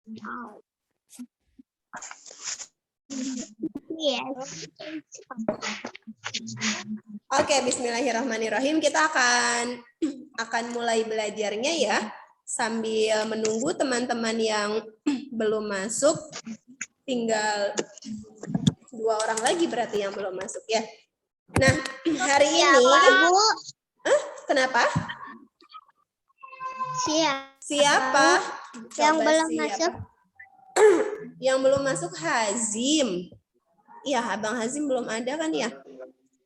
Yes. Oke, bismillahirrahmanirrahim. Kita akan mulai belajarnya ya. Sambil menunggu teman-teman yang belum masuk. Tinggal 2 orang lagi berarti yang belum masuk ya. Nah, hari ini kenapa? Siapa? Yang Coba belum siapa? masuk. Yang belum masuk Hazim. Iya, Abang Hazim belum ada kan ya?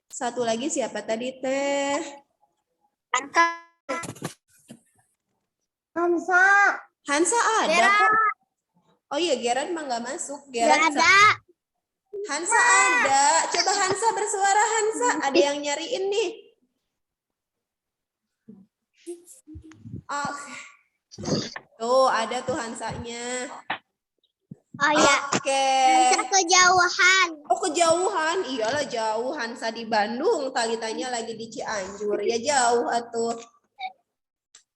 Satu lagi siapa tadi teh? Hansa. Hansa ada kok. Oh iya, Gerard mah nggak masuk. Gerard Nggak ada. Hansa ada. Coba Hansa bersuara, Hansa. Ada yang nyariin nih. Oh. Tuh, ada tuh Hansanya. Oh ya. Oke. Hansa kejauhan. Oh, kejauhan. Iyalah jauh. Hansa di Bandung. Talitanya lagi di Cianjur. Ya jauh atuh.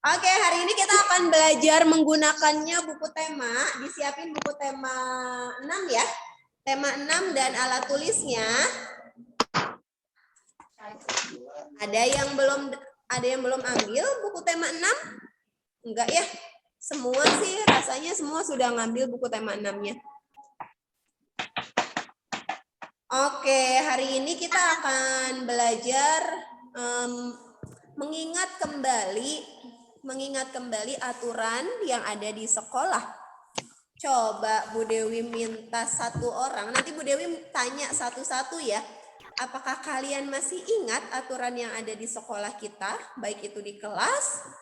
Oke, hari ini kita akan belajar menggunakannya buku tema. Disiapin buku tema 6 ya. Tema 6 dan alat tulisnya. Ada yang belum ambil buku tema 6? Enggak ya? Semua sih rasanya semua sudah ngambil buku tema 6-nya. Oke, hari ini kita akan belajar mengingat kembali aturan yang ada di sekolah. Coba Bu Dewi minta 1 orang, nanti Bu Dewi tanya satu-satu ya. Apakah kalian masih ingat aturan yang ada di sekolah kita, baik itu di kelas,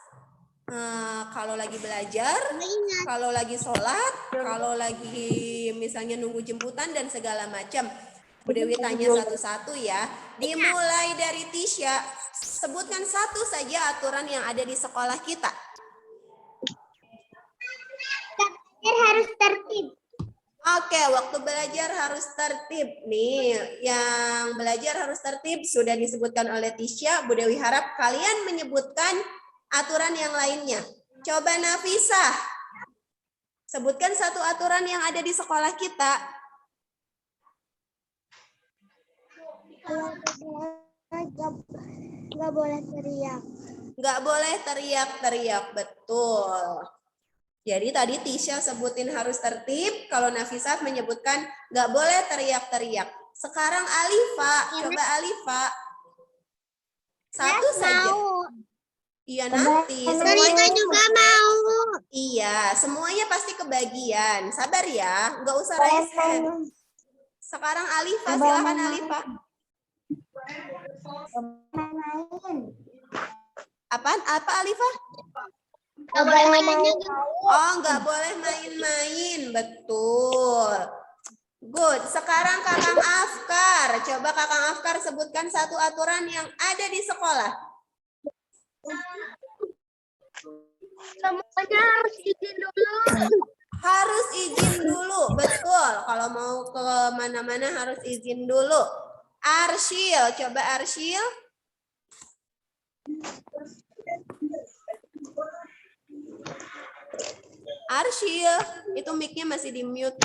kalau lagi belajar, kalau lagi sholat, kalau lagi misalnya nunggu jemputan dan segala macam. Bu Dewi tanya satu-satu ya. Dimulai dari Tisha, sebutkan satu saja aturan yang ada di sekolah kita. Harus tertib. Oke, waktu belajar harus tertib. Nih, yang belajar harus tertib sudah disebutkan oleh Tisha. Bu Dewi harap kalian menyebutkan aturan yang lainnya. Coba Nafisa, sebutkan satu aturan yang ada di sekolah kita. Nggak boleh teriak. Nggak boleh teriak-teriak, betul. Jadi tadi Tisha sebutin harus tertib, kalau Nafisa menyebutkan nggak boleh teriak-teriak. Sekarang Alifa, coba Alifa. Satu saja. Iya nanti. Semuanya juga mau. Iya, semuanya pasti kebagian. Sabar ya, nggak usah raise hand. Sekarang Alifa, silakan Alifa. Apa Alifa? Nggak boleh main. Oh, nggak boleh main-main, betul. Good. Sekarang Kakang Afkar. Coba Kakang Afkar sebutkan satu aturan yang ada di sekolah. Semuanya harus izin dulu. Harus izin dulu, betul. Kalau mau ke mana-mana harus izin dulu. Arsyil, coba Arsyil. Arsyil, itu mic-nya masih di mute.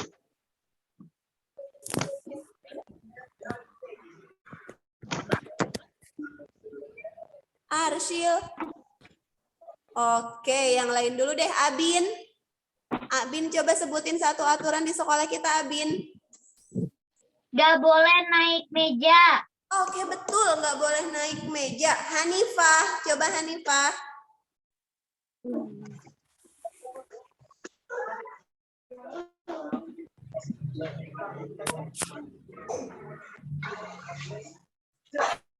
Arsyil. Oke, yang lain dulu deh. Abin. Abin coba sebutin satu aturan di sekolah kita, Abin. Nggak boleh naik meja. Oke, betul. Nggak boleh naik meja. Hanifah, coba Hanifah.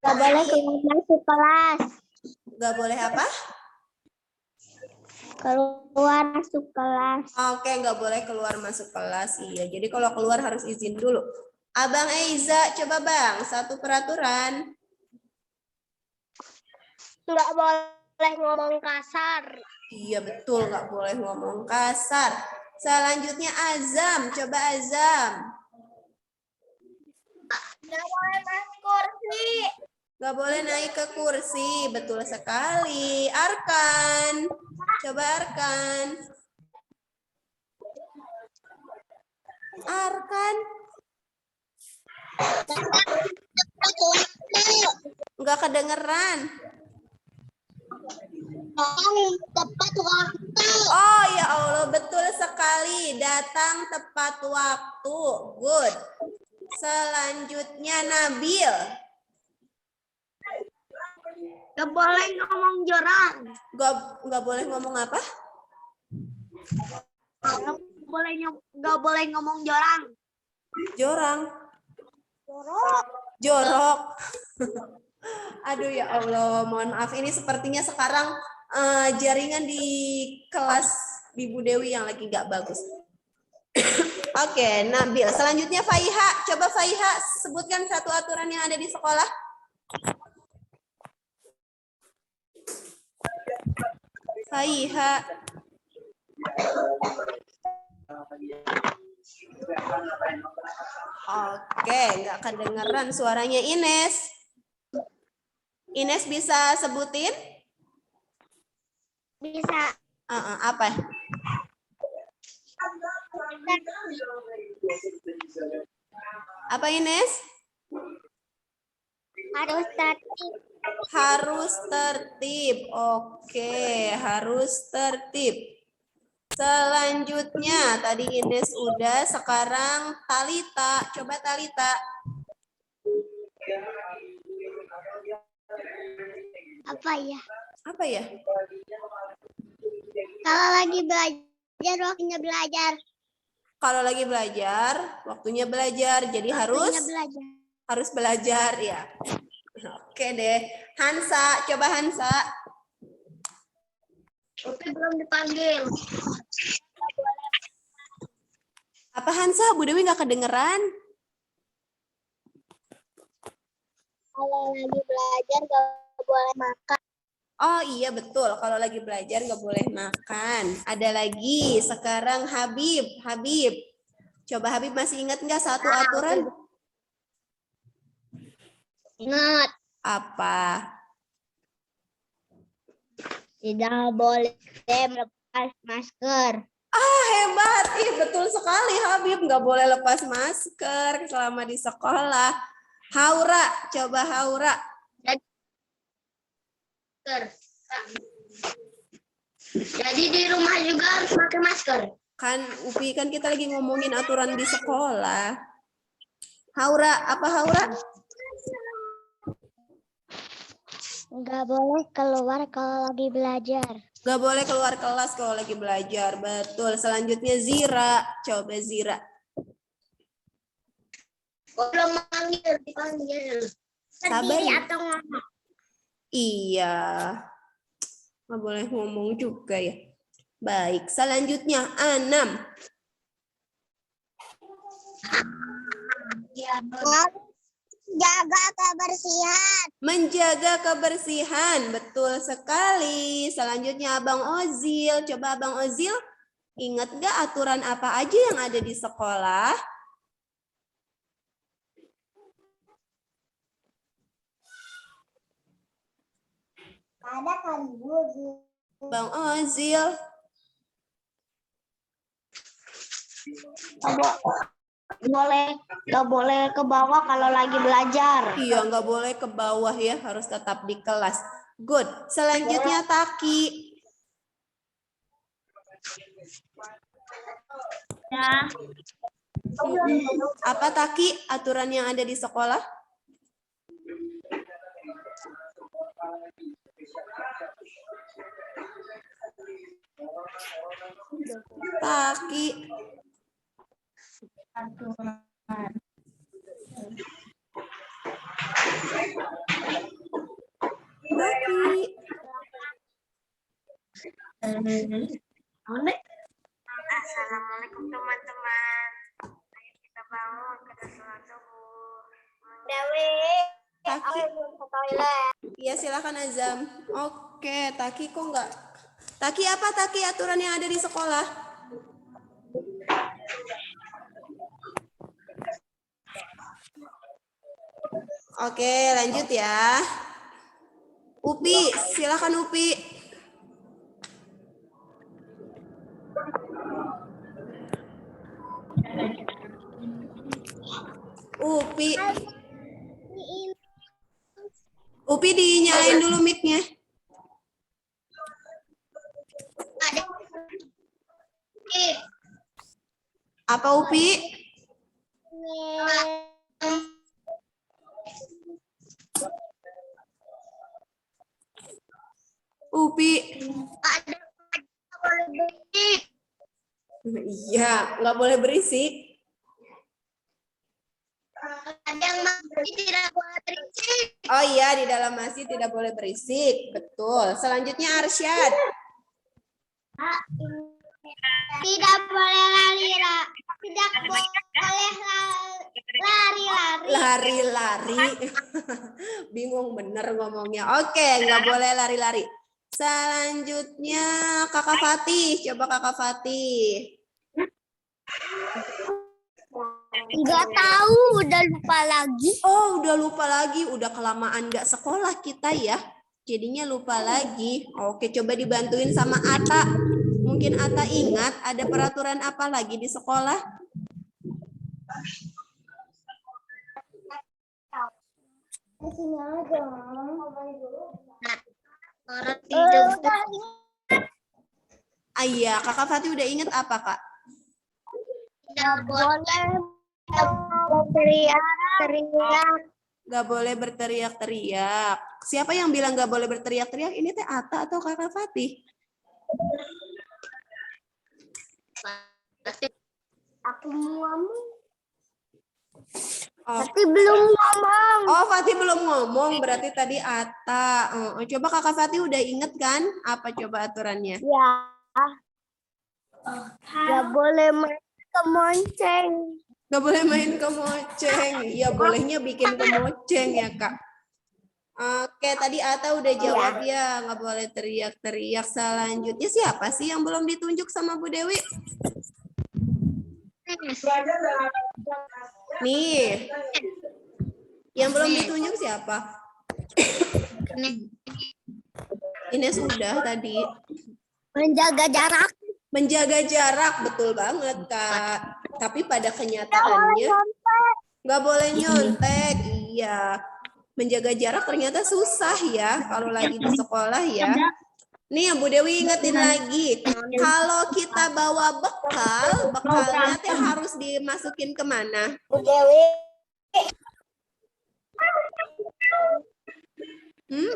Nggak boleh keluar masuk kelas. Nggak boleh apa? Keluar masuk kelas. Oke, nggak boleh keluar masuk kelas. Iya, jadi kalau keluar harus izin dulu. Abang Eiza, coba Bang, satu peraturan. Nggak boleh ngomong kasar. Iya, betul. Nggak boleh ngomong kasar. Selanjutnya Azam, coba Azam. Nggak boleh naik kursi. Nggak boleh naik ke kursi, betul sekali. Arkan, coba Arkan. Arkan? Enggak kedengeran. Tepat waktu. Oh ya Allah, betul sekali. Datang tepat waktu. Good. Selanjutnya Nabil. Gak boleh ngomong jorang. Nggak boleh ngomong apa? Gak boleh ngomong jorang. Jorang. Jorok. Jorok. Aduh ya Allah, mohon maaf. Ini sepertinya sekarang jaringan di kelas di Bu Dewi yang lagi nggak bagus. Oke, Nabil. Selanjutnya Faiha. Coba Faiha sebutkan satu aturan yang ada di sekolah. Faiha. Oke, nggak kedengeran suaranya Ines. Ines bisa sebutin? Bisa. Apa? Apa Ines? Harus tertib. Harus tertib. Oke, harus tertib. Selanjutnya, tadi Ines udah, sekarang Talita. Coba Talita. Apa ya? Apa ya? Kalau lagi belajar, waktunya belajar. Kalau lagi belajar, waktunya belajar. Jadi Waktunya belajar. harus belajar ya. Oke deh. Hansa, coba Hansa. Tapi belum dipanggil. Apa Hansa? Bu Dewi nggak kedengeran. Kalau lagi belajar gak boleh makan. Oh iya betul, kalau lagi belajar nggak boleh makan. Ada lagi, sekarang Habib. Habib, coba Habib masih ingat nggak satu aturan? Ingat. Apa? Tidak boleh melepas masker. Ah hebat, betul sekali Habib. Nggak boleh lepas masker selama di sekolah. Haura, coba Haura. Jadi di rumah juga harus pakai masker. Kan Upi, kan kita lagi ngomongin aturan di sekolah. Haura, apa Haura? Nggak boleh keluar kalau lagi belajar. Nggak boleh keluar kelas kalau lagi belajar. Betul. Selanjutnya Zira. Coba Zira. Kalau manggil, dipanggil. Sabar. Berdiri atau ngomong. Iya. Nggak boleh ngomong juga ya. Baik. Selanjutnya Anam. Jaga kebersihan. Menjaga kebersihan. Betul sekali. Selanjutnya Abang Ozil. Coba Abang Ozil. Ingat nggak aturan apa aja yang ada di sekolah? Ada kan Bang Ozil. Nggak boleh ke bawah kalau lagi belajar. Iya, nggak boleh ke bawah ya, harus tetap di kelas. Good. Selanjutnya Taki. Ya. Apa Taki aturan yang ada di sekolah? Taki. Assalamualaikum teman-teman. Ayo kita bangun, kita sholat subuh. Dewi, Taki. belum ke toilet. Iya silakan Azam. Oke, Taki kok nggak? Taki apa Taki aturan yang ada di sekolah? Oke, lanjut ya. Upi, silakan Upi. Upi. Upi dinyalain dulu mic-nya. Ada. Apa Upi? Upi. Ada. Boleh berisik. Iya, nggak boleh berisik. Ada yang masih tidak boleh berisik. Oh iya, di dalam masjid tidak boleh berisik. Betul. Selanjutnya Arsyad. Tidak boleh lari-lari. Tidak boleh lari-lari. Lari-lari. Bingung bener ngomongnya. Oke, nggak boleh lari-lari. Selanjutnya Kakak Fatih. Coba Kakak Fatih. Nggak tahu, udah lupa lagi. Oh, udah lupa lagi. Udah kelamaan nggak sekolah kita ya. Jadinya lupa lagi. Oke, coba dibantuin sama Ata. Mungkin Ata ingat ada peraturan apa lagi di sekolah? Di sini aja. Orang tidur. Iya, Kakak Fatih udah ingat apa, Kak? Tidak boleh teriak-teriak. Gak boleh berteriak-teriak. Siapa yang bilang gak boleh berteriak-teriak? Ini teh Ata atau Kakak Fatih? Aku ngomong. Oh. Tapi belum ngomong. Oh, Fatih belum ngomong. Berarti tadi Ata. Oh, coba Kakak Fatih udah inget kan? Apa coba aturannya? Ya. Gak boleh main kemonceng. Gak boleh main kemoceng. Ya bolehnya bikin kemoceng ya, Kak. Oke, tadi Ata udah jawab ya. Gak boleh teriak-teriak. Selanjutnya siapa sih yang belum ditunjuk sama Bu Dewi? Nih. Yang belum ditunjuk siapa? Ines udah tadi. Menjaga jarak. Menjaga jarak, betul banget, Kak. Tapi pada kenyataannya nggak boleh nyontek. Iya. Menjaga jarak ternyata susah ya kalau lagi di sekolah ya. Nih, Bu Dewi ingetin lagi. Kalau kita bawa bekal, bekalnya teh harus dimasukin kemana? Bu Dewi.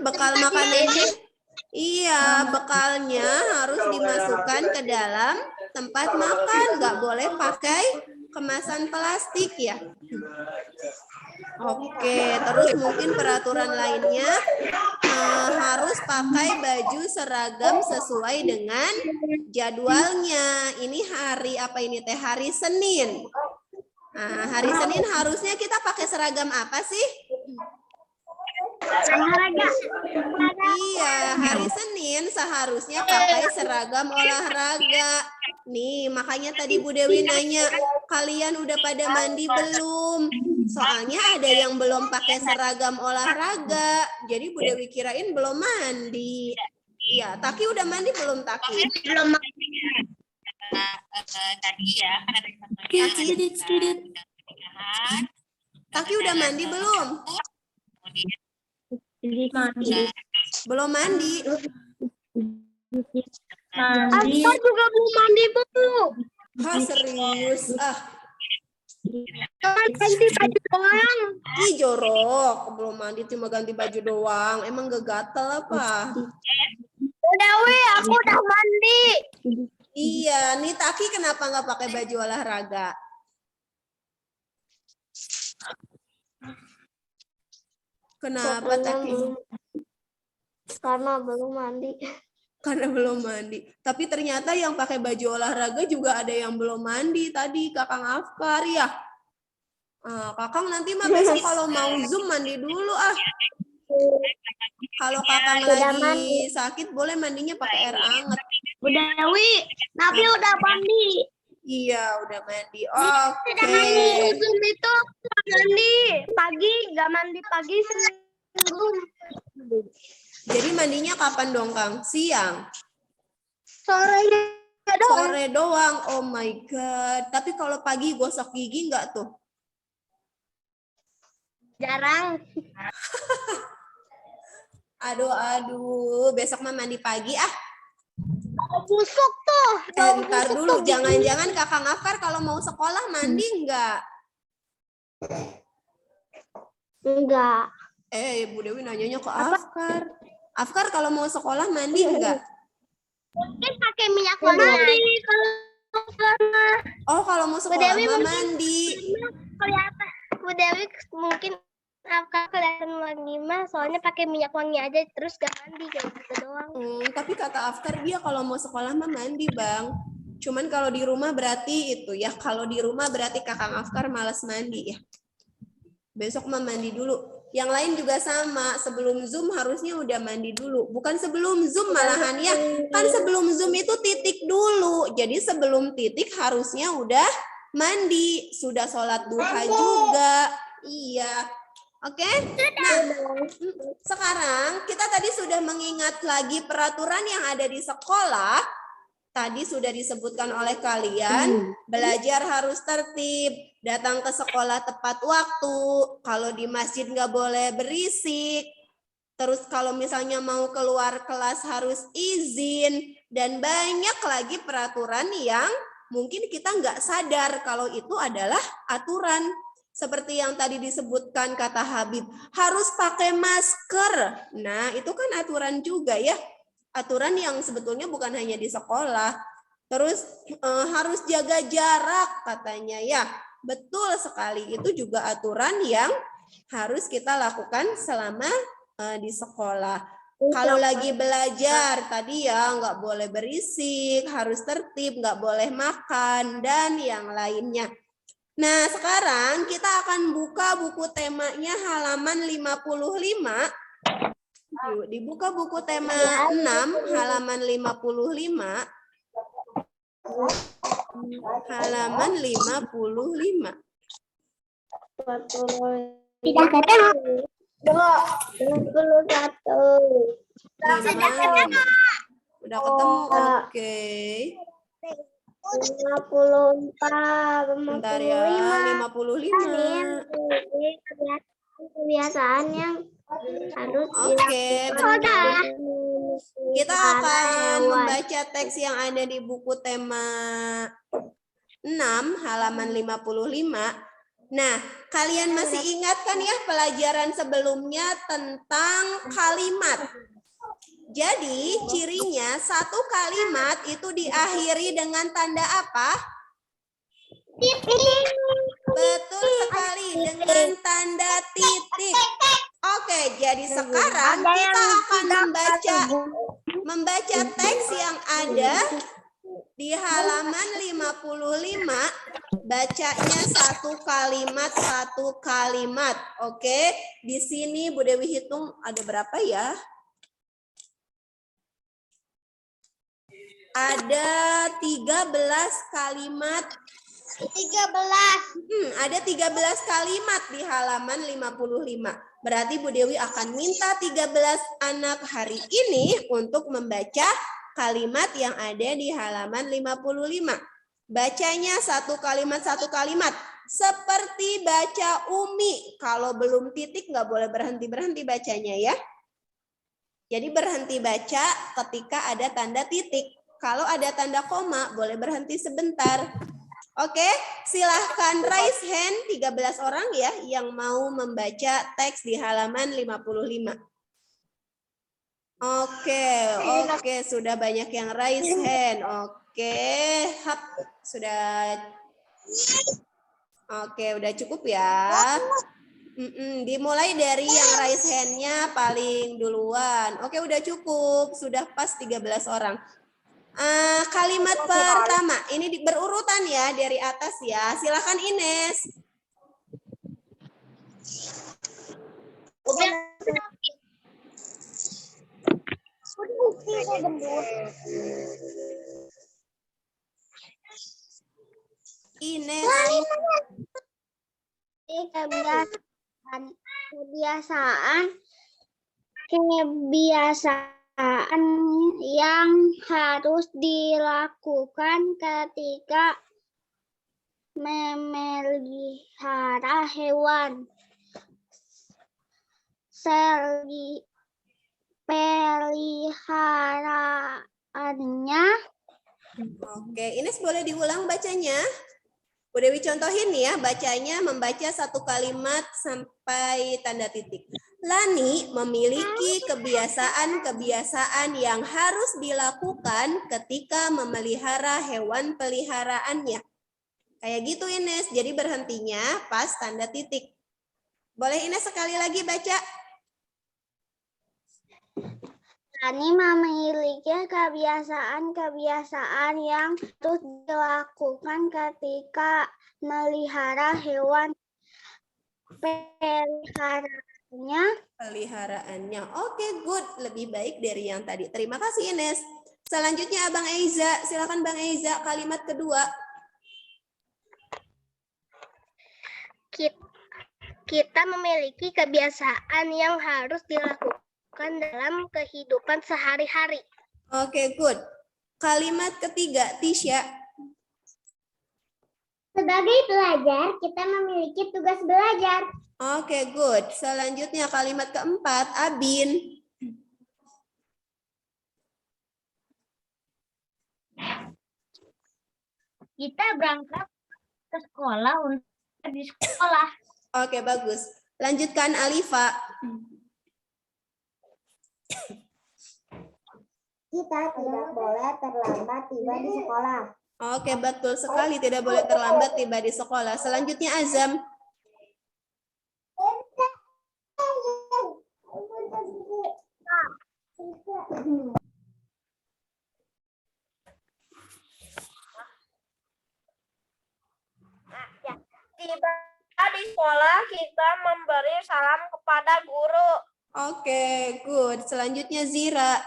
Bekal makanannya? Iya, bekalnya harus dimasukkan ke dalam tempat makan. Nggak boleh pakai kemasan plastik ya. Oke, terus mungkin peraturan lainnya harus pakai baju seragam sesuai dengan jadwalnya. Ini hari apa ini teh? Hari Senin. Nah, hari Senin harusnya kita pakai seragam apa sih? Olahraga. Iya, hari Senin seharusnya pakai seragam olahraga. Nih, makanya tadi Bu Dewi nanya, kalian udah pada mandi belum? Soalnya ada yang belum pakai seragam olahraga. Jadi Bu Dewi kirain belum mandi. Iya, Taki udah mandi belum, Taki? Belum. Tadi ya kan ada Taki udah mandi belum? Belum mandi. Aku juga belum mandi belum. Ah, serius. Ganti baju doang. Ih, jorok. Belum mandi cuma ganti baju doang. Emang gak gatel apa? Dewi, aku udah mandi. Iya, nih Taki kenapa nggak pakai baju olahraga? Kenapa Taki? Karena belum mandi. Karena belum mandi. Tapi ternyata yang pakai baju olahraga juga ada yang belum mandi tadi, Kakang Afkar ya. Kakang nanti mah besok kalau mau Zoom mandi dulu ah. Kalau Kakang lagi sakit boleh mandinya pakai air hangat. Bu Dewi, Nabi udah mandi. Iya, udah mandi. Tidak mandi. Zoom itu mandi pagi, nggak mandi pagi seminggu. Jadi mandinya kapan dong, Kang? Siang? Sore doang. Sore doang. Oh my God. Tapi kalau pagi gosok gigi nggak tuh? Jarang. Aduh, besok mah mandi pagi ah. Busuk tuh. Ntar dulu, jangan-jangan Kakang Afkar kalau mau sekolah mandi enggak? Enggak. Bu Dewi nanyanya ke Afkar. Afkar kalau mau sekolah mandi enggak? Mungkin pakai minyak wangi. Mandi kalau Oh, kalau mau sekolah Dewi mah mungkin mandi. kelihatan. Bu Dewi mungkin Afkar kelihatan wangi mah soalnya pakai minyak wangi aja terus gak mandi kayak gitu doang. Tapi kata Afkar dia kalau mau sekolah mah mandi, Bang. Cuman kalau di rumah berarti itu ya. Kalau di rumah berarti Kakang Afkar malas mandi ya. Besok mah mandi dulu. Yang lain juga sama. Sebelum Zoom harusnya udah mandi dulu. Bukan sebelum Zoom malahan ya. Kan sebelum Zoom itu titik dulu. Jadi sebelum titik harusnya udah mandi. Sudah sholat duha juga. Iya. Oke. Nah, sekarang kita tadi sudah mengingat lagi peraturan yang ada di sekolah. Tadi sudah disebutkan oleh kalian, belajar harus tertib, datang ke sekolah tepat waktu, kalau di masjid nggak boleh berisik, terus kalau misalnya mau keluar kelas harus izin, dan banyak lagi peraturan yang mungkin kita nggak sadar kalau itu adalah aturan. Seperti yang tadi disebutkan kata Habib, harus pakai masker. Nah, itu kan aturan juga ya. Aturan yang sebetulnya bukan hanya di sekolah. Terus harus jaga jarak katanya ya. Betul sekali, itu juga aturan yang harus kita lakukan selama di sekolah. Kalau lagi belajar tadi ya nggak boleh berisik, harus tertib, nggak boleh makan, dan yang lainnya. Nah, sekarang kita akan buka buku temanya halaman 55. Yuk, dibuka buku tema 6 halaman 55. Halaman 55. Tidak ketemu. 21. 5. Udah ketemu, oke. 54. Bentar ya, 55. Kebiasaan yang harus Oke, dilakukan. kita akan membaca teks yang ada di buku tema 6 halaman 55. Nah, kalian masih ingat kan ya pelajaran sebelumnya tentang kalimat. Jadi, cirinya satu kalimat itu diakhiri dengan tanda apa? Titik. Betul sekali, dengan tanda titik. Oke, jadi sekarang kita akan membaca teks yang ada di halaman 55. Bacanya satu kalimat. Oke, di sini Bu Dewi hitung ada berapa ya? Ada 13 kalimat. 13. Ada 13 kalimat di halaman 55. Berarti Bu Dewi akan minta 13 anak hari ini untuk membaca kalimat yang ada di halaman 55. Bacanya satu kalimat. Seperti baca Umi. Kalau belum titik nggak boleh berhenti bacanya ya. Jadi berhenti baca ketika ada tanda titik. Kalau ada tanda koma boleh berhenti sebentar. Oke, silahkan raise hand 13 orang ya yang mau membaca teks di halaman 55. Oke, sudah banyak yang raise hand. Oke, sudah. Oke, udah cukup ya. Dimulai dari yang raise hand-nya paling duluan. Oke, udah cukup. Sudah pas 13 orang. Kalimat pertama, ini berurutan ya dari atas ya. Silakan Ines. Ines. Kebiasaan yang harus dilakukan ketika memelihara hewan. peliharaannya. Oke, Ines boleh diulang bacanya? Bu Dewi contohin ya, bacanya membaca satu kalimat sampai tanda titik. Lani memiliki kebiasaan-kebiasaan yang harus dilakukan ketika memelihara hewan peliharaannya. Kayak gitu Ines, jadi berhentinya pas tanda titik. Boleh Ines sekali lagi baca? Lani memiliki kebiasaan-kebiasaan yang harus dilakukan ketika melihara hewan peliharaannya. Oke, good. Lebih baik dari yang tadi. Terima kasih Ines. Selanjutnya Abang Eiza. Silakan Bang Eiza, kalimat kedua. Kita memiliki kebiasaan yang harus dilakukan dalam kehidupan sehari-hari. Oke, good. Kalimat ketiga, Tisha. Sebagai pelajar, kita memiliki tugas belajar. Oke, good. Selanjutnya kalimat keempat, Abin. Kita berangkat ke sekolah untuk di sekolah. Oke, bagus. Lanjutkan, Alifa. Kita tidak boleh terlambat tiba di sekolah. Oke, betul sekali. Tidak boleh terlambat tiba di sekolah. Selanjutnya, Azam. Tiba di sekolah, kita memberi salam kepada guru. Oke, good. Selanjutnya, Zira.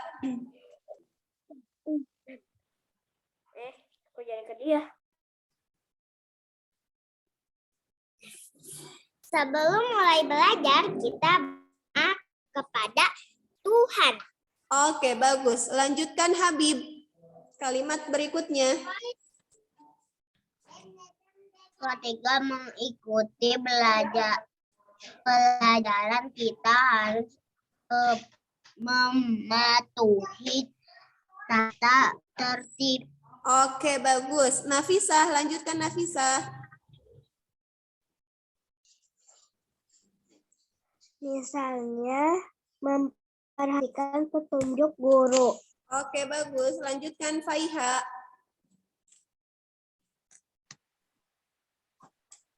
Aku jadi ke dia. Sebelum mulai belajar, kita berdoa kepada Tuhan. Oke, bagus. Lanjutkan, Habib. Kalimat berikutnya. Ketika mengikuti pelajaran, kita harus mematuhi tata tertib. Oke, bagus. Nafisah, lanjutkan Nafisah. Misalnya, memperhatikan petunjuk guru. Oke, bagus. Lanjutkan Faiha.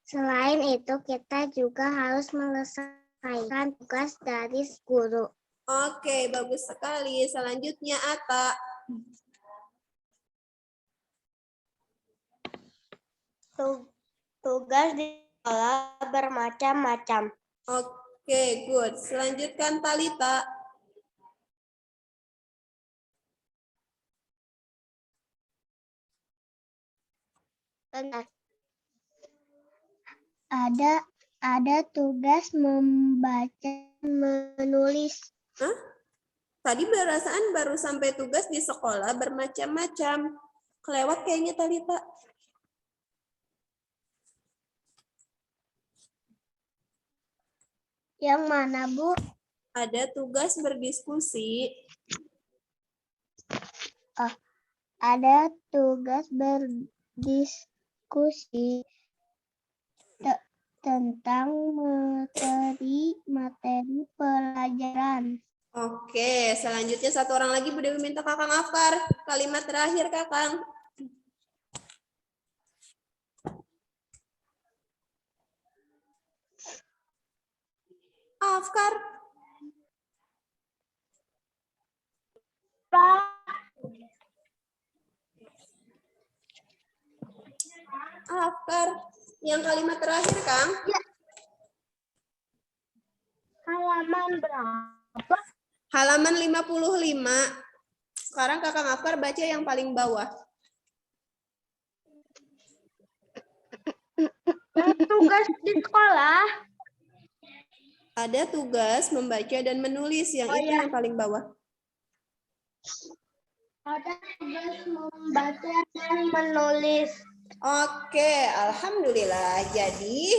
Selain itu, kita juga harus menyelesaikan tugas dari guru. Oke, bagus sekali. Selanjutnya Ata. Tugas di sekolah bermacam-macam. Oke, good. Selanjutkan Talita. Ada tugas membaca, menulis. Hah? Tadi perasaan baru sampai tugas di sekolah bermacam-macam. Kelewat kayaknya Talita. Yang mana, Bu? Ada tugas berdiskusi. Ada tugas berdiskusi tentang materi pelajaran. Oke, selanjutnya satu orang lagi Bu Dewi minta Kakang Afkar. Kalimat terakhir Kakang. Afkar. Afkar. Yang kalimat terakhir, Kang. Ya. Halaman berapa? Halaman 55. Sekarang Kakang Afkar baca yang paling bawah. Tugas di sekolah. Ada tugas membaca dan menulis. Yang itu yang paling bawah. Ada tugas membaca dan menulis. Oke, alhamdulillah. Jadi,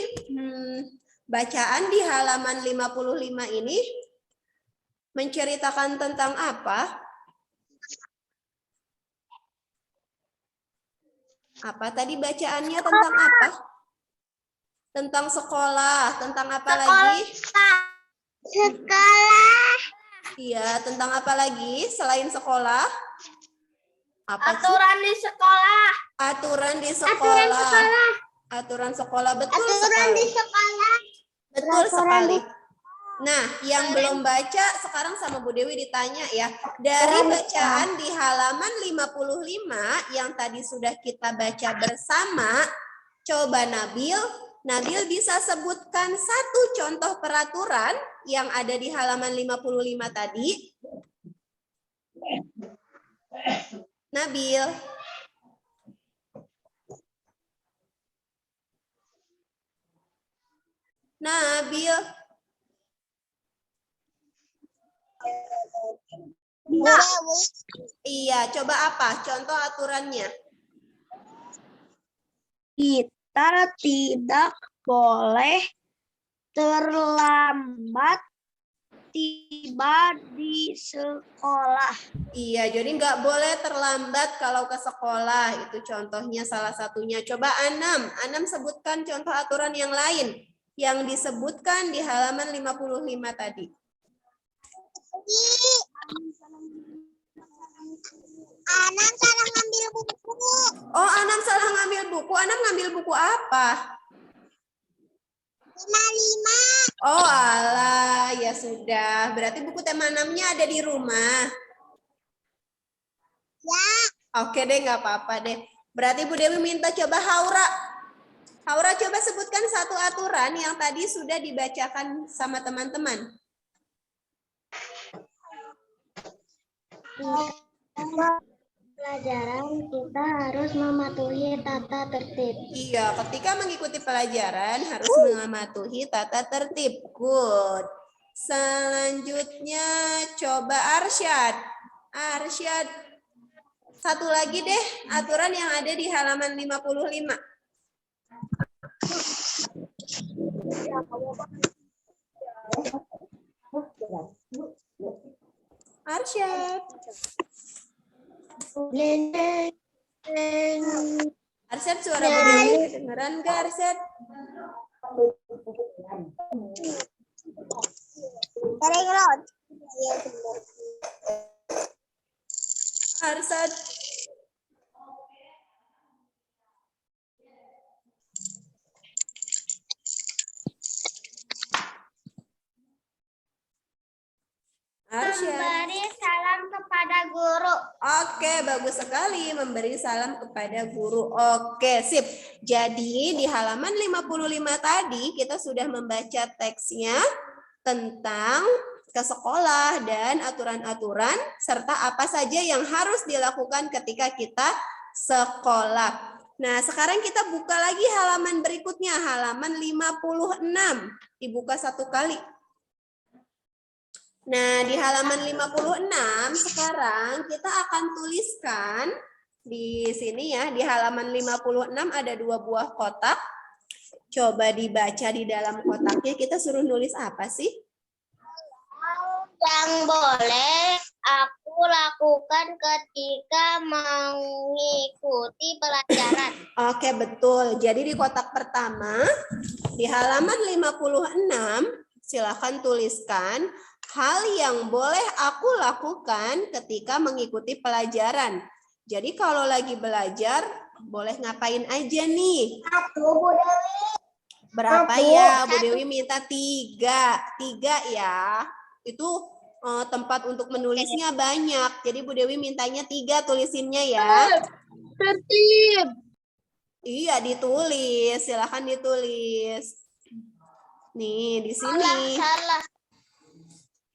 bacaan di halaman 55 ini Menceritakan tentang apa? Apa tadi bacaannya tentang apa? Tentang sekolah, tentang apa lagi? Sekolah. Iya, tentang apa lagi selain sekolah? Apa sih? Aturan di sekolah. Aturan di Aturan sekolah. sekolah. Aturan sekolah, betul Aturan di sekali. sekolah. Betul Aturan sekali. di- Nah, yang belum baca sekarang sama Bu Dewi ditanya ya. Dari bacaan di halaman 55 yang tadi sudah kita baca bersama, coba Nabil bisa sebutkan satu contoh peraturan yang ada di halaman 55 tadi. Nabil. Nabil. Iya, coba apa contoh aturannya? Kita tidak boleh terlambat tiba di sekolah. Iya, jadi nggak boleh terlambat kalau ke sekolah. Itu contohnya salah satunya. Coba Anam sebutkan contoh aturan yang lain yang disebutkan di halaman 55 tadi. Anam salah ngambil buku. Oh, Anam salah ngambil buku. Anam ngambil buku apa? 55. Oh, alah, ya sudah. Berarti buku tema 6-nya ada di rumah. Ya. Oke deh, nggak apa-apa deh. Berarti Bu Dewi minta coba Haura. Haura coba sebutkan satu aturan yang tadi sudah dibacakan sama teman-teman. Pelajaran kita harus mematuhi tata tertib. Iya, ketika mengikuti pelajaran harus mematuhi tata tertib. Good. Selanjutnya coba Arsyad. Arsyad. Satu lagi deh aturan yang ada di halaman 55. Arsyad. Arsyad, suara Bu Dewi kedengeran nggak Arsyad? Arsyad. Memberi salam kepada guru. Oke, bagus sekali memberi salam kepada guru. Oke, sip. Jadi di halaman 55 tadi kita sudah membaca teksnya tentang ke sekolah dan aturan-aturan serta apa saja yang harus dilakukan ketika kita sekolah. Nah, sekarang kita buka lagi halaman berikutnya, halaman 56. Dibuka satu kali. Nah, di halaman 56 sekarang kita akan tuliskan di sini ya, di halaman 56 ada 2 buah kotak. Coba dibaca di dalam kotaknya, kita suruh nulis apa sih? Yang boleh aku lakukan ketika mengikuti pelajaran. Oke, betul. Jadi di kotak pertama, di halaman 56, silakan tuliskan hal yang boleh aku lakukan ketika mengikuti pelajaran. Jadi kalau lagi belajar, boleh ngapain aja nih? Satu, Bu Dewi. Berapa ya? Bu Dewi minta 3. 3 ya. Itu tempat untuk menulisnya banyak. Jadi Bu Dewi mintanya 3 tulisinnya ya. Tertib. Iya, ditulis. Silakan ditulis. Nih, di sini. Salah.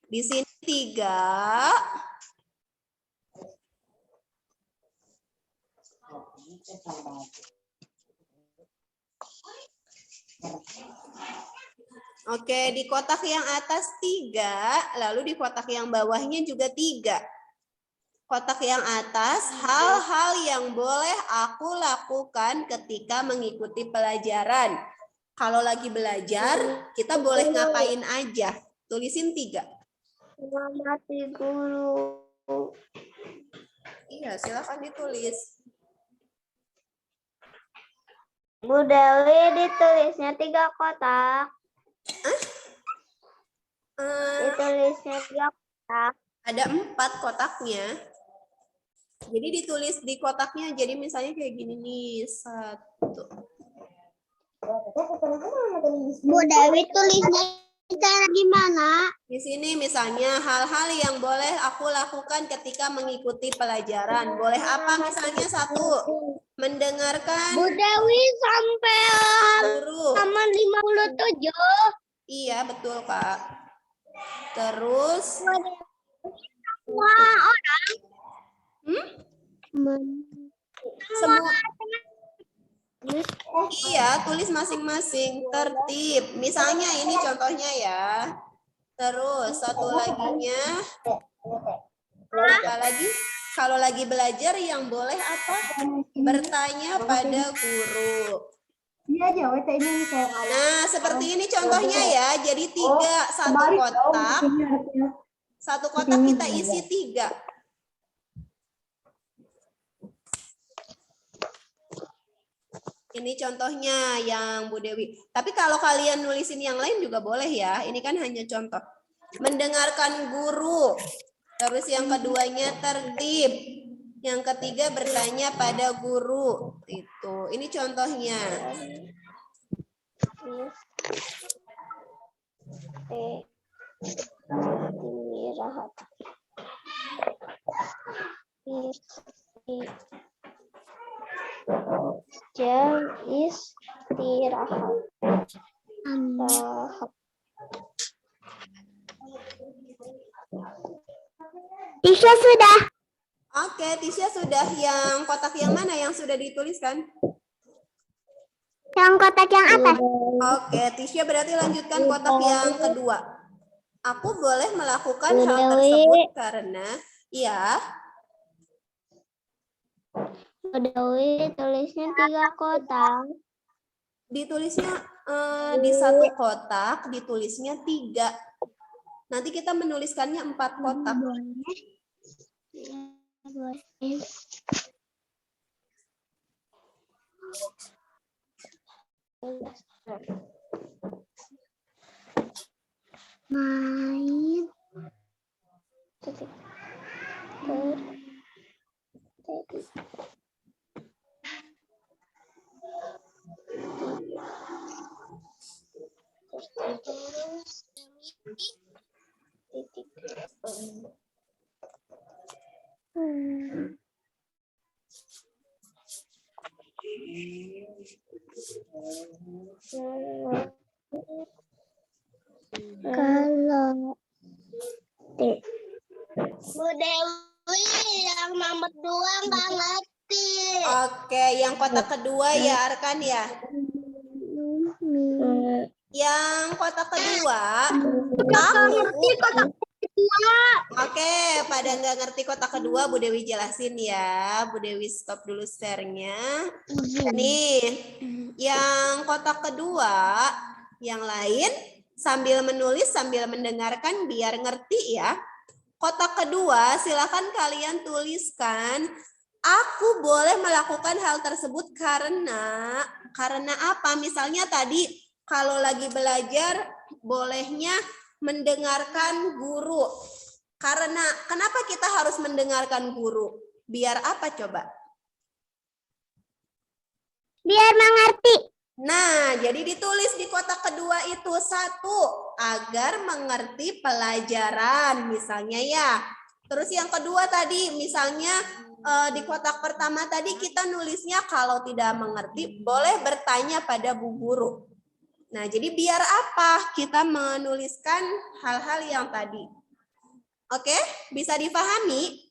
Di sini 3. Oke, di kotak yang atas 3, lalu di kotak yang bawahnya juga 3. Kotak yang atas, hal-hal yang boleh aku lakukan ketika mengikuti pelajaran. Kalau lagi belajar, kita boleh ngapain aja? Tulisin 3. menghormati guru. Iya, silakan ditulis. Bu Dewi ditulisnya 3 kotak. Ditulisnya 3 kotak. Ada 4 kotaknya. Jadi ditulis di kotaknya. Jadi misalnya kayak gini nih, 1. Bu Dewi tulisnya cara gimana? Di sini misalnya hal-hal yang boleh aku lakukan ketika mengikuti pelajaran. Boleh apa misalnya 1? Mendengarkan Bu Dewi sampai guru. halaman 57. Iya, betul, Kak. Terus Semua orang. semua iya, tulis masing-masing, tertib. Misalnya ini contohnya ya. Terus satu laginya apa lagi? Kalau lagi belajar yang boleh apa? Bertanya pada guru. Nah, seperti ini contohnya ya. Jadi 3, satu kotak. Satu kotak kita isi 3. Ini contohnya yang Bu Dewi. Tapi kalau kalian nulisin yang lain juga boleh ya. Ini kan hanya contoh. Mendengarkan guru. Terus yang keduanya tertib. Yang ketiga bertanya pada guru. Itu. Ini contohnya. Jam istirahat. Tisha sudah. Oke, Tisha sudah. Yang kotak yang mana yang sudah dituliskan? Yang kotak yang atas. Oke, Tisha berarti lanjutkan kotak yang kedua. Aku boleh melakukan hal tersebut karena ya. Bu Dewi tulisnya 3 kotak. Ditulisnya di satu kotak, ditulisnya 3. Nanti kita menuliskannya 4 kotak. Main. Kalau Bu Dewi yang nomor 2 nggak ngerti. Oke, yang kotak kedua ya Arkan ya. Yang kotak kedua, Oke, pada nggak ngerti kotak kedua, Bu Dewi jelasin ya. Bu Dewi stop dulu share-nya. Nih, yang kotak kedua, yang lain sambil menulis, sambil mendengarkan biar ngerti ya. Kotak kedua, silakan kalian tuliskan, aku boleh melakukan hal tersebut karena apa? Misalnya tadi, kalau lagi belajar, bolehnya mendengarkan guru. Karena kenapa kita harus mendengarkan guru? Biar apa coba? Biar mengerti. Nah, jadi ditulis di kotak kedua itu 1, agar mengerti pelajaran misalnya ya. Terus yang kedua tadi misalnya di kotak pertama tadi kita nulisnya kalau tidak mengerti boleh bertanya pada bu guru. Nah, jadi biar apa kita menuliskan hal-hal yang tadi? Oke, bisa dipahami?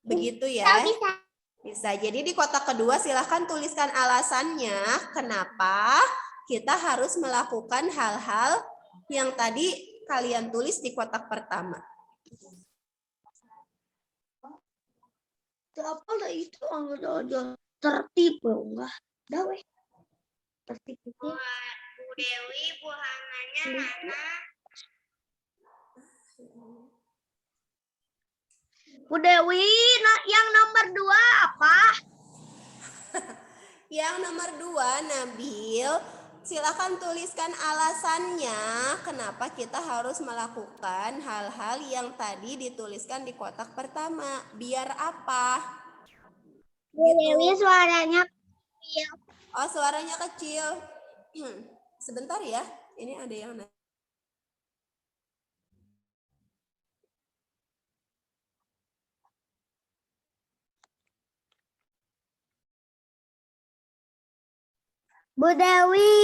Begitu ya. Bisa. Jadi di kotak kedua silahkan tuliskan alasannya kenapa kita harus melakukan hal-hal yang tadi kalian tulis di kotak pertama. Apa lah itu anggota tertib enggak? Dah weh. Tertib itu. Bu Dewi, Bu Hananya mana? Bu Dewi, yang nomor 2 apa? Yang nomor 2, Nabil, silakan tuliskan alasannya kenapa kita harus melakukan hal-hal yang tadi dituliskan di kotak pertama. Biar apa? Bu Dewi, suaranya kecil. Oh, suaranya kecil. Sebentar ya, ini ada yang nanya. Bu Dewi.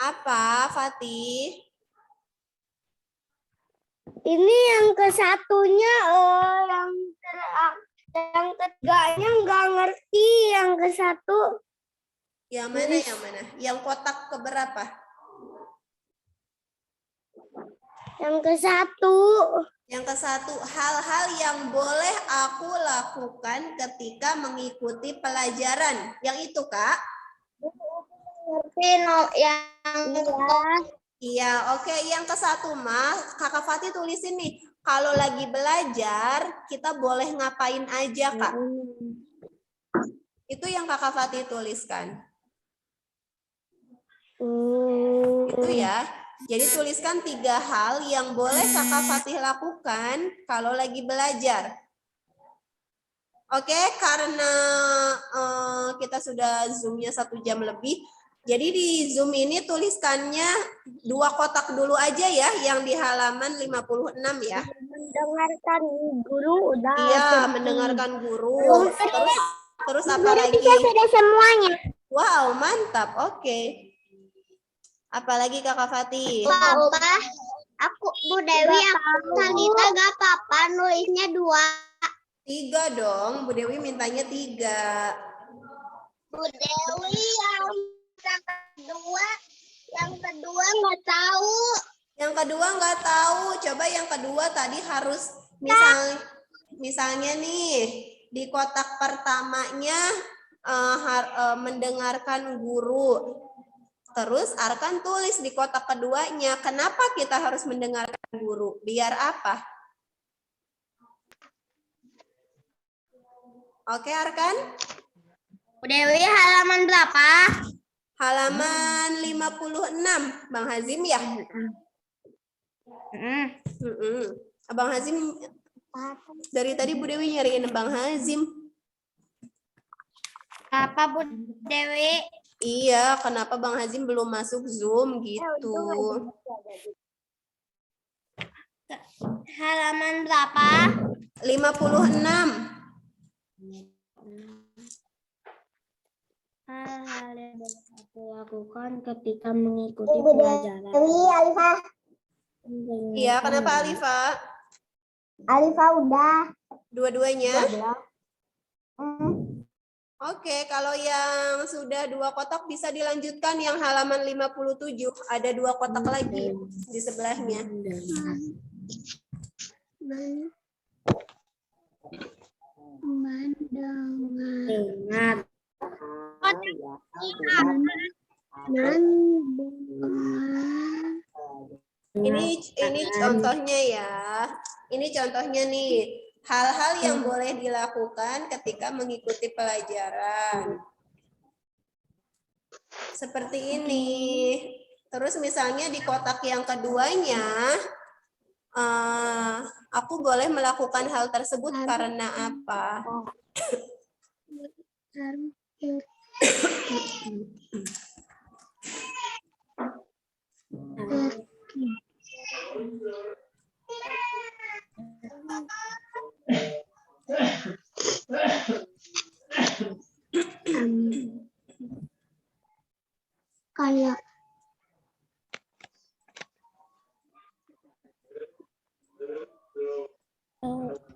Apa, Fatih? Ini yang ke-1-nya, yang ketiganya nggak ngerti. Yang ke-1. Yang mana, yang mana? Yang kotak keberapa? Yang ke-1. Yang ke-1, hal-hal yang boleh aku lakukan ketika mengikuti pelajaran. Yang itu, Kak? Ngerti yang Iya, oke. Yang ke-1 mah, Kakak Fatih tulisin nih. Kalau lagi belajar, kita boleh ngapain aja, Kak? Itu yang Kakak Fatih tuliskan. Itu ya. Jadi tuliskan 3 hal yang boleh Kakak Fatih lakukan kalau lagi belajar. Oke, karena kita sudah Zoom-nya 1 jam lebih. Jadi di Zoom ini tuliskannya 2 kotak dulu aja ya, yang di halaman 56 ya. mendengarkan guru udah. Iya, mendengarkan guru. Terus apa Guru lagi? bisa sudah semuanya. Wow, mantap. Oke. Apalagi Kakak Fatih? Papa, aku Bu Dewi, aku Salita gak apa-apa nulisnya 2. 3 dong, Bu Dewi mintanya 3. Bu Dewi, yang kedua nggak tahu. Yang kedua nggak tahu. Coba yang kedua tadi harus misalnya nih di kotak pertamanya mendengarkan guru. Terus Arkan tulis di kotak keduanya, kenapa kita harus mendengarkan guru? Biar apa? Oke, Arkan? Bu Dewi, halaman berapa? Halaman 56, Bang Hazim ya? Abang Hazim, dari tadi Bu Dewi nyariin Bang Hazim. Apa Bu Dewi? Iya, kenapa Bang Hazim belum masuk Zoom gitu? Halaman berapa? 56. Hal-hal yang aku lakukan ketika mengikuti pelajaran. Iya, kenapa Alifa? Alifa udah. Dua-duanya? Oke, kalau yang sudah 2 kotak bisa dilanjutkan yang halaman 57. Ada 2 kotak lagi di sebelahnya. Mendengar. Ini contohnya ya. Ini contohnya nih. Hal-hal yang boleh dilakukan ketika mengikuti pelajaran. Seperti ini. Terus misalnya di kotak yang keduanya, aku boleh melakukan hal tersebut karena apa? Kayak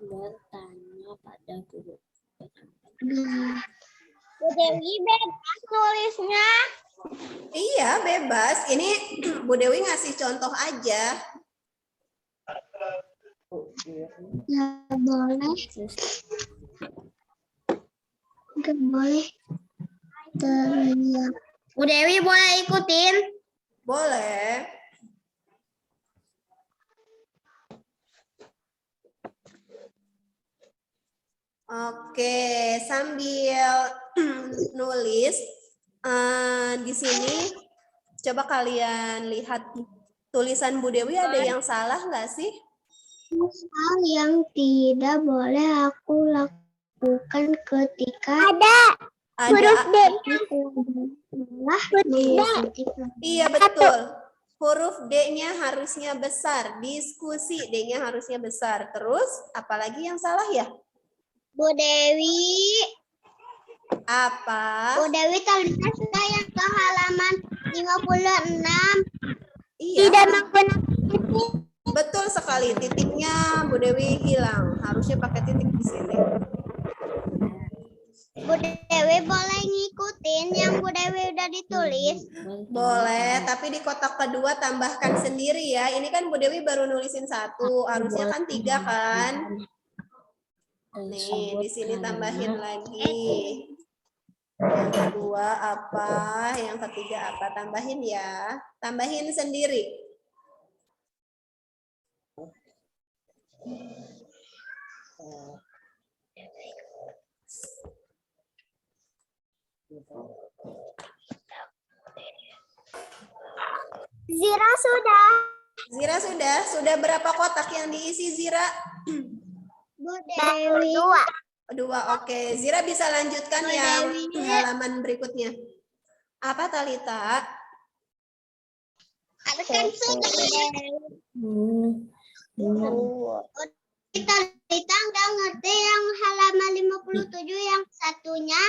bertanya pada guru. Bu Dewi bebas nulisnya. Iya, bebas. Ini Bu Dewi ngasih contoh aja. Ya boleh. Enggak boleh. Teriak. Bu Dewi boleh ikutin? Boleh. Oke, sambil nulis di sini, coba kalian lihat tulisan Bu Dewi ada yang salah nggak sih? Hal yang tidak boleh aku lakukan ketika ada huruf D. Iya betul. Huruf D-nya harusnya besar. Diskusi D-nya harusnya besar. Terus apalagi yang salah ya? Bu Dewi. Apa? Bu Dewi tulisnya sudah yang ke halaman 56. Iya. Tidak menggunakan titik. Betul sekali. Titiknya Bu Dewi hilang. Harusnya pakai titik di sini. Bu Dewi boleh ngikutin yang Bu Dewi udah ditulis. Boleh, tapi di kotak kedua tambahkan sendiri ya. Ini kan Bu Dewi baru nulisin 1, harusnya kan 3 kan? Nih, di sini tambahin lagi. Yang kedua apa? Yang ketiga apa? Tambahin ya. Tambahin sendiri. Zira sudah. Zira sudah? Sudah berapa kotak yang diisi Zira? Bu Dewi. 2, oke. Zira bisa lanjutkan Bu yang Dewi. halaman berikutnya. Apa Talita? Kan sudah. Kita nggak ngerti yang halaman 57 yang satunya.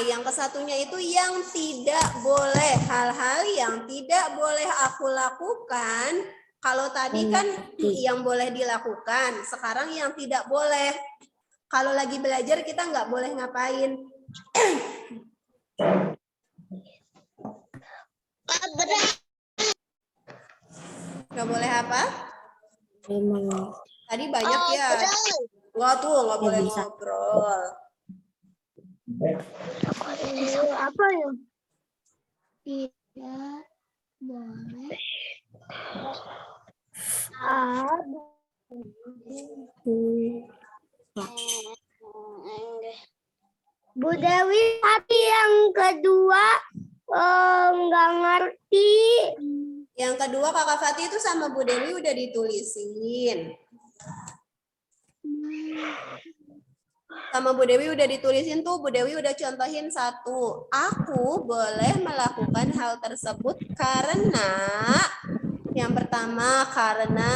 Yang kesatunya itu yang tidak boleh. Hal-hal yang tidak boleh aku lakukan. Kalau tadi kan yang boleh dilakukan. Sekarang yang tidak boleh. Kalau lagi belajar kita nggak boleh ngapain. Nggak boleh apa? Tadi banyak ya. Nggak tuh, nggak boleh ngobrol. Apa ya? Tidak boleh. Bu Dewi tapi yang kedua nggak ngerti. Yang kedua Kakak Fatih itu sama Bu Dewi udah ditulisin. Sama Bu Dewi udah ditulisin tuh, Bu Dewi udah contohin 1. Aku boleh melakukan hal tersebut karena yang pertama karena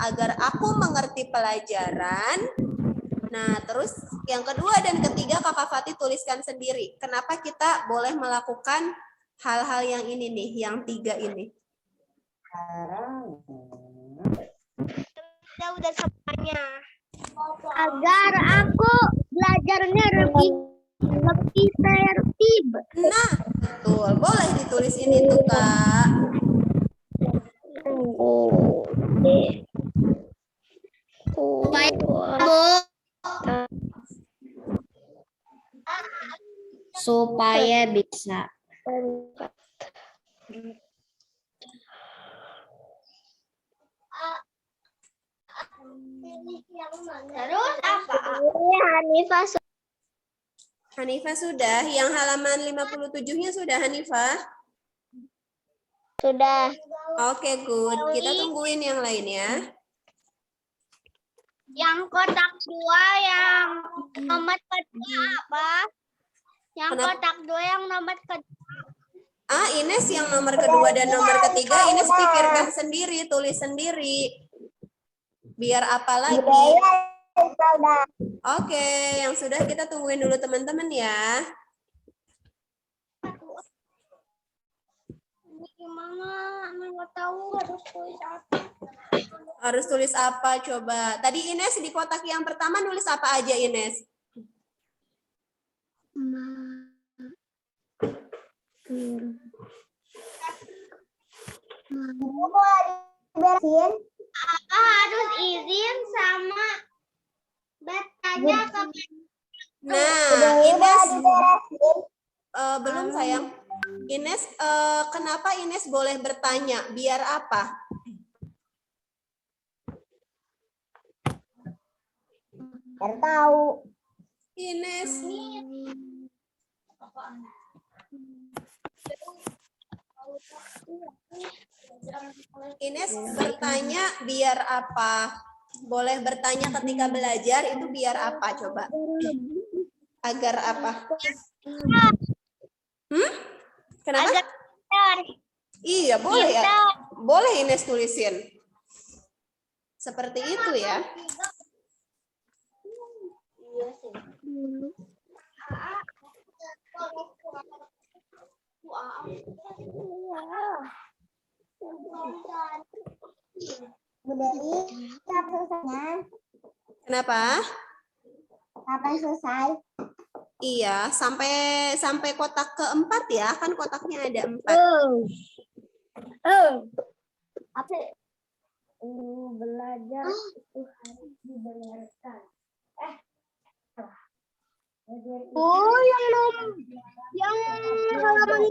agar aku mengerti pelajaran. Nah, terus yang kedua dan ketiga Kakak Fatih tuliskan sendiri. Kenapa kita boleh melakukan hal-hal yang ini nih, yang 3 ini? Kita udah semuanya. Agar aku belajarnya lebih tertib. Nah, betul. Boleh ditulis ini tuh, Kak. Supaya bisa. Terus apa? Hanifah Hanifah sudah. Yang halaman 57-nya sudah, Hanifah? sudah. Oke, good. Kita tungguin yang lainnya. Yang kotak 2 yang nomor kedua apa? Yang kotak 2 yang nomor kedua. Ines yang nomor kedua dan nomor ketiga, Ines pikirkan sendiri, tulis sendiri. Biar apa lagi? Oke, yang sudah kita tungguin dulu teman-teman ya. Gimana? Nggak tahu harus tulis apa. Harus tulis apa coba? Tadi Ines di kotak yang pertama nulis apa aja Ines? Apa harus izin sama bertanya ke Nah, Ines belum sayang. Ines, kenapa Ines boleh bertanya? Biar apa? biar tahu. Ines. Ines bertanya biar apa? Boleh bertanya ketika belajar itu biar apa coba? Agar apa? Kenapa? Agar pintar. Iya, boleh ya. Boleh Ines tulisin. Seperti itu ya. Kenapa? Kapan selesai? Iya, sampai kotak keempat ya. Kan kotaknya ada 4. Apa? Belajar itu harus didengarkan. Oh, yang halaman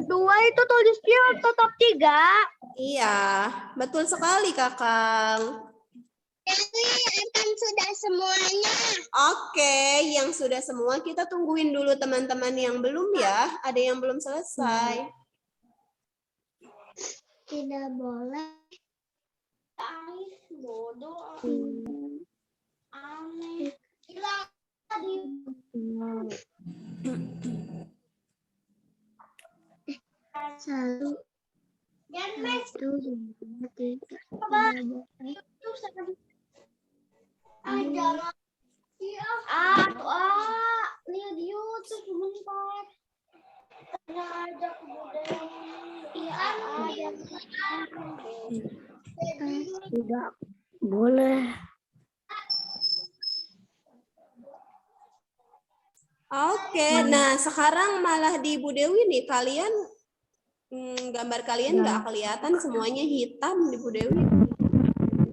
2 itu tulisnya tetap 3. Iya, betul sekali Kakang. Jadi akan sudah semuanya. Oke, yang sudah semua kita tungguin dulu teman-teman yang belum ya. Ada yang belum selesai. Tidak boleh. Bodoh. Aneh. Hilang tadi. Satu. Satu, dua, tiga. Lihat di YouTube sebentar. Ada kebudayaan. Tidak boleh. Oke, nah sekarang malah di Bu Dewi nih kalian gambar kalian nggak kelihatan semuanya hitam di Bu Dewi.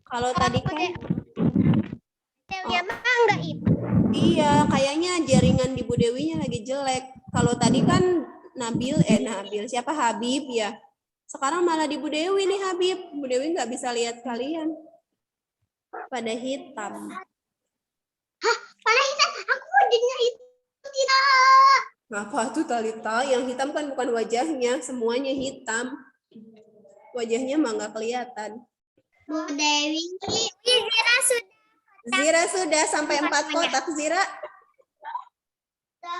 Kalau tadi kan Ya enggak itu. iya kayaknya jaringan di Bu Dewinya lagi jelek. Kalau tadi kan Nabil siapa Habib ya. Sekarang malah di Bu Dewi nih Habib. Bu Dewi nggak bisa lihat kalian. Pada hitam. Hah, pada hitam. Aku wajahnya itu tidak. Apa tuh Talita? Yang hitam kan bukan wajahnya, semuanya hitam. Wajahnya mah nggak kelihatan. Bu Dewi, Zira sudah. Zira sudah sampai 4 kotak Zira.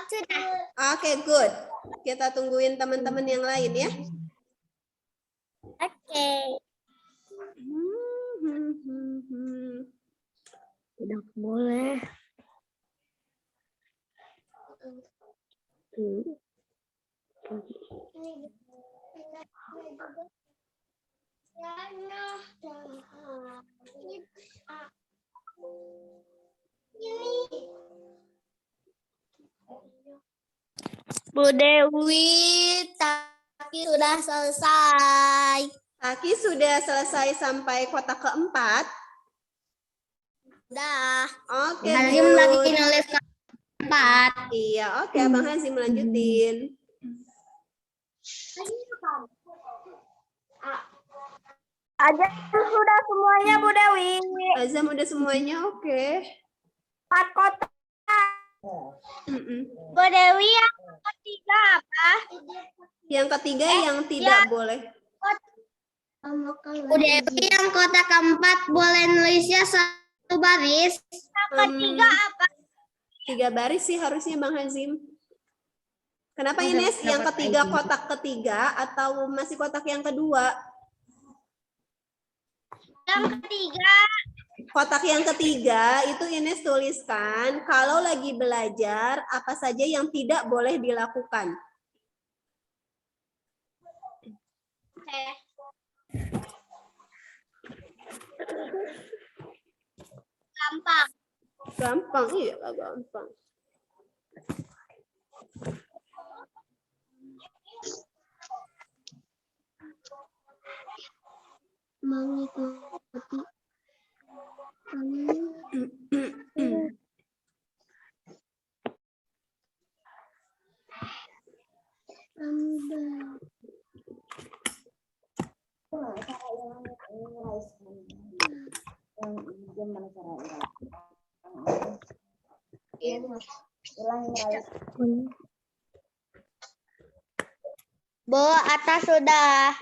Sudah. Oke, good. Kita tungguin teman-teman yang lain ya. Oke. Tidak boleh. Bu Dewi, Taki sudah selesai. Taki sudah selesai sampai kotak keempat. Udah. Oke, Hazim good. lagi nulis keempat. Iya, oke, Abang Hazim lanjutin. Aja sudah semuanya Bu Dewi. Azam udah semuanya, oke. 4 kotak. Bu Dewi yang ketiga apa? Yang ketiga yang tidak boleh. Bu Dewi yang kotak keempat boleh nulisnya 1 baris. Yang ketiga apa? 3 baris sih harusnya Bang Hazim. Kenapa Ines? Yang ketiga kotak ketiga atau masih kotak yang kedua? Yang ketiga. Kotak yang ketiga itu Ines tuliskan kalau lagi belajar apa saja yang tidak boleh dilakukan. Gampang. Gampang, iya gampang. Mengikuti Bu, atas sudah.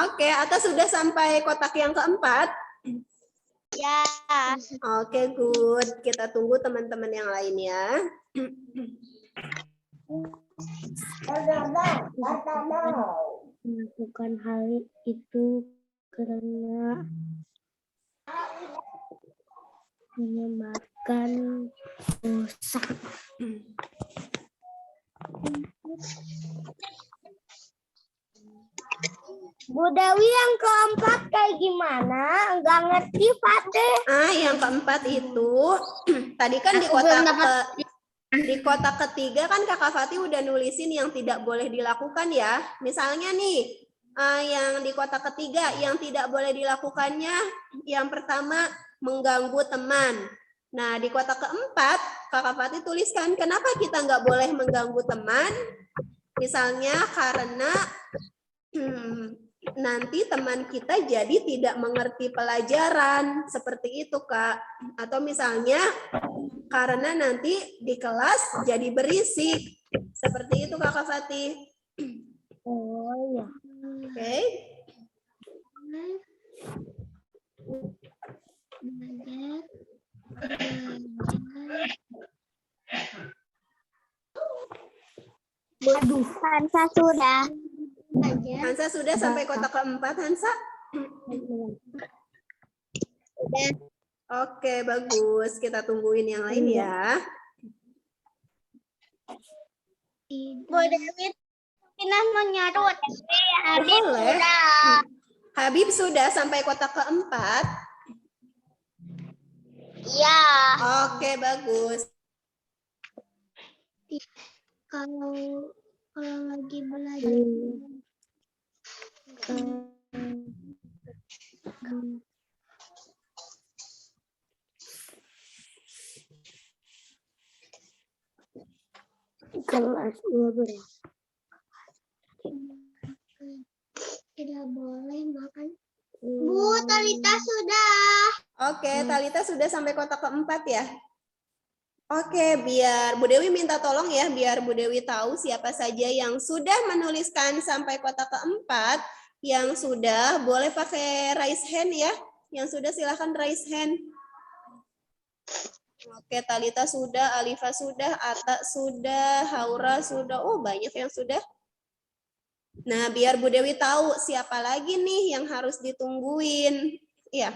Oke, atas sudah sampai kotak yang keempat. Ya. Oke, good. Kita tunggu teman-teman yang lain ya. Melakukan hal itu karena menyebabkan dosa. Bu Dewi yang keempat kayak gimana? Enggak ngerti, Fatih. Yang keempat itu tadi kan di kotak ketiga kan Kakak Fatih udah nulisin yang tidak boleh dilakukan ya. Misalnya nih, yang di kotak ketiga yang tidak boleh dilakukannya, yang pertama mengganggu teman. Nah, di kotak keempat Kakak Fatih tuliskan kenapa kita nggak boleh mengganggu teman. Misalnya karena nanti teman kita jadi tidak mengerti pelajaran, seperti itu Kak. Atau misalnya karena nanti di kelas jadi berisik, seperti itu Kakak Fatih. Oh ya. Oke. Aduh, Hansa sudah. Hansa sudah sampai kotak keempat, Hansa? Sudah. Oke, bagus. Kita tungguin yang lain ya. Bu Dewi, kita mau nyarut. Habib Boleh. sudah. Habib sudah sampai kotak keempat. Iya. Oke, bagus. Kalau lagi belajar. Kelas 12. Tidak boleh makan. Bu, Talita sudah. Oke, Talita sudah sampai kotak keempat ya. Oke, biar Bu Dewi minta tolong ya, biar Bu Dewi tahu siapa saja yang sudah menuliskan sampai kotak keempat. Yang sudah boleh pakai raise hand ya. Yang sudah silahkan raise hand. Oke, Talita sudah, Alifa sudah, Ata sudah, Haura sudah. Oh, banyak yang sudah. Nah, biar Bu Dewi tahu siapa lagi nih yang harus ditungguin. Iya.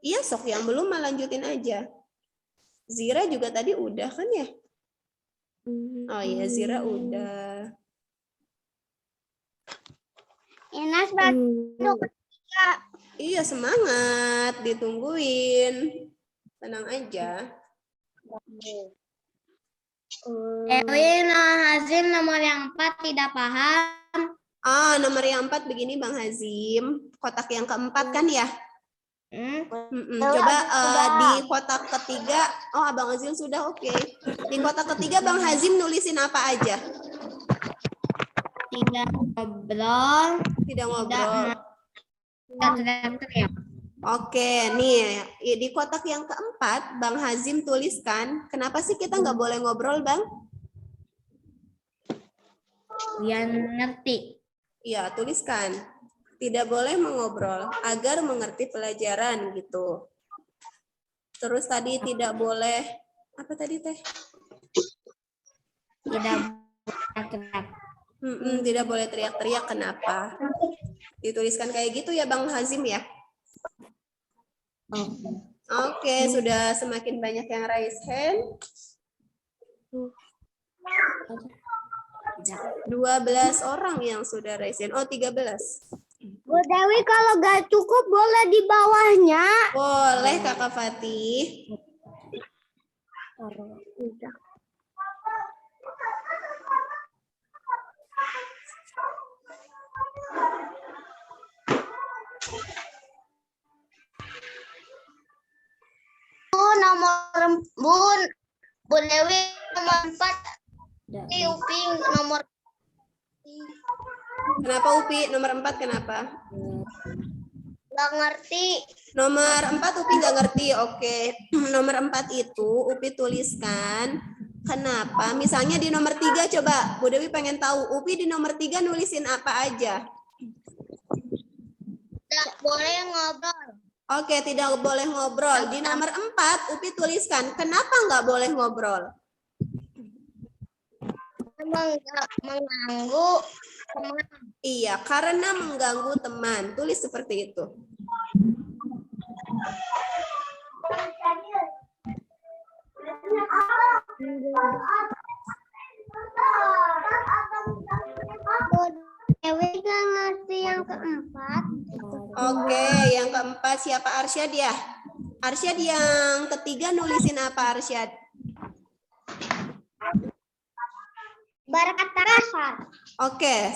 Iya, sok yang belum melanjutin aja. Zira juga tadi udah kan ya? Oh iya, Zira udah. Inas baru ketiga. Iya, semangat, ditungguin. Tenang aja. Ewin Hazim nomor yang 4 tidak paham. Nomor yang 4 begini Bang Hazim. Kotak yang keempat kan ya? Coba di kotak ketiga. Oh, Abang Hazim sudah oke. Di kotak ketiga Bang Hazim nulisin apa aja? Tidak ngobrol. Tidak ngobrol. Tidak teriak-teriak. Oke, nih di kotak yang keempat Bang Hazim tuliskan. Kenapa sih kita nggak boleh ngobrol, Bang? Biar ngerti. Iya, tuliskan. Tidak boleh mengobrol agar mengerti pelajaran gitu. Terus tadi tidak boleh apa tadi teh? Tidak teriak-teriak. Tidak boleh teriak-teriak. Kenapa? Dituliskan kayak gitu ya Bang Hazim ya? Oke, sudah semakin banyak yang raise hand. 12 orang yang sudah raise hand. Oh, 13. Bu Dewi kalau gak cukup boleh di bawahnya. Boleh Kakak Fatih. Udah. Bu Dewi nomor 4. Uping nomor. Kenapa Upi? Nomor 4 kenapa? Nggak ngerti. Nomor 4 Upi nggak ngerti. Oke. Nomor 4 itu Upi tuliskan kenapa. Misalnya di nomor 3 coba. Bu Dewi pengen tahu Upi di nomor 3 nulisin apa aja. Nggak boleh ngobrol. Oke, tidak boleh ngobrol. Di nomor 4 Upi tuliskan kenapa nggak boleh ngobrol. Mengganggu teman. Iya, karena mengganggu teman. Tulis seperti itu. Dewi nggak ngerti yang keempat. Oke, yang keempat siapa Arsyad ya? Arsyad yang ketiga nulisin apa Arsyad? Berkata kasar. Oke,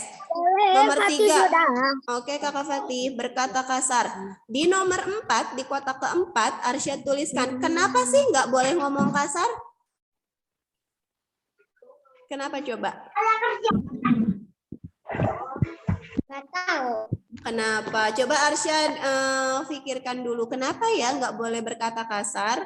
nomor 3. Oke, Kakak Fatih berkata kasar. Di nomor 4, di kotak keempat, Arsyad tuliskan, kenapa sih nggak boleh ngomong kasar? Kenapa coba? Nggak tahu. Kenapa? Coba Arsyad pikirkan dulu, kenapa ya nggak boleh berkata kasar?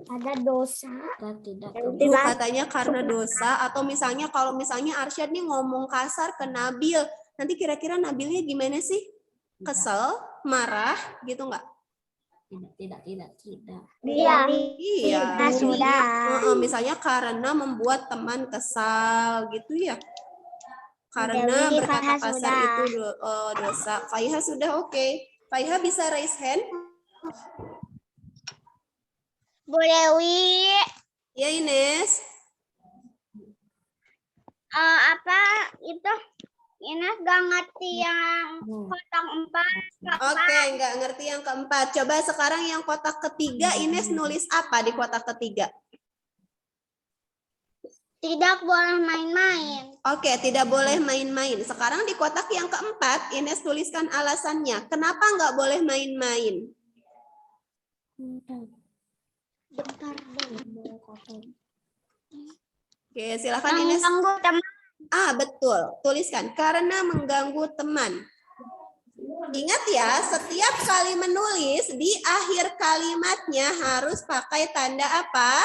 Ada dosa. Tuh, katanya karena dosa, atau misalnya kalau misalnya Arsyad nih ngomong kasar ke Nabil, nanti kira-kira Nabilnya gimana sih? Kesel, marah, gitu nggak? Tidak. Iya. Iya. Sudah. Misalnya karena membuat teman kesal, gitu ya? Karena Dewi, berkata Faiha kasar sudah. itu dosa. Faiha sudah oke. Faiha bisa raise hand? Bu Dewi, Ya Ines. apa itu? Ines gak ngerti yang kotak 4. Oke, nggak ngerti yang keempat. Coba sekarang yang kotak ketiga, Ines nulis apa di kotak ketiga? Tidak boleh main-main. Oke, tidak boleh main-main. Sekarang di kotak yang keempat, Ines tuliskan alasannya. Kenapa nggak boleh main-main? Bentar Oke, silakan Ines. mengganggu teman. Betul. Tuliskan. Karena mengganggu teman. Ingat ya, setiap kali menulis, di akhir kalimatnya harus pakai tanda apa?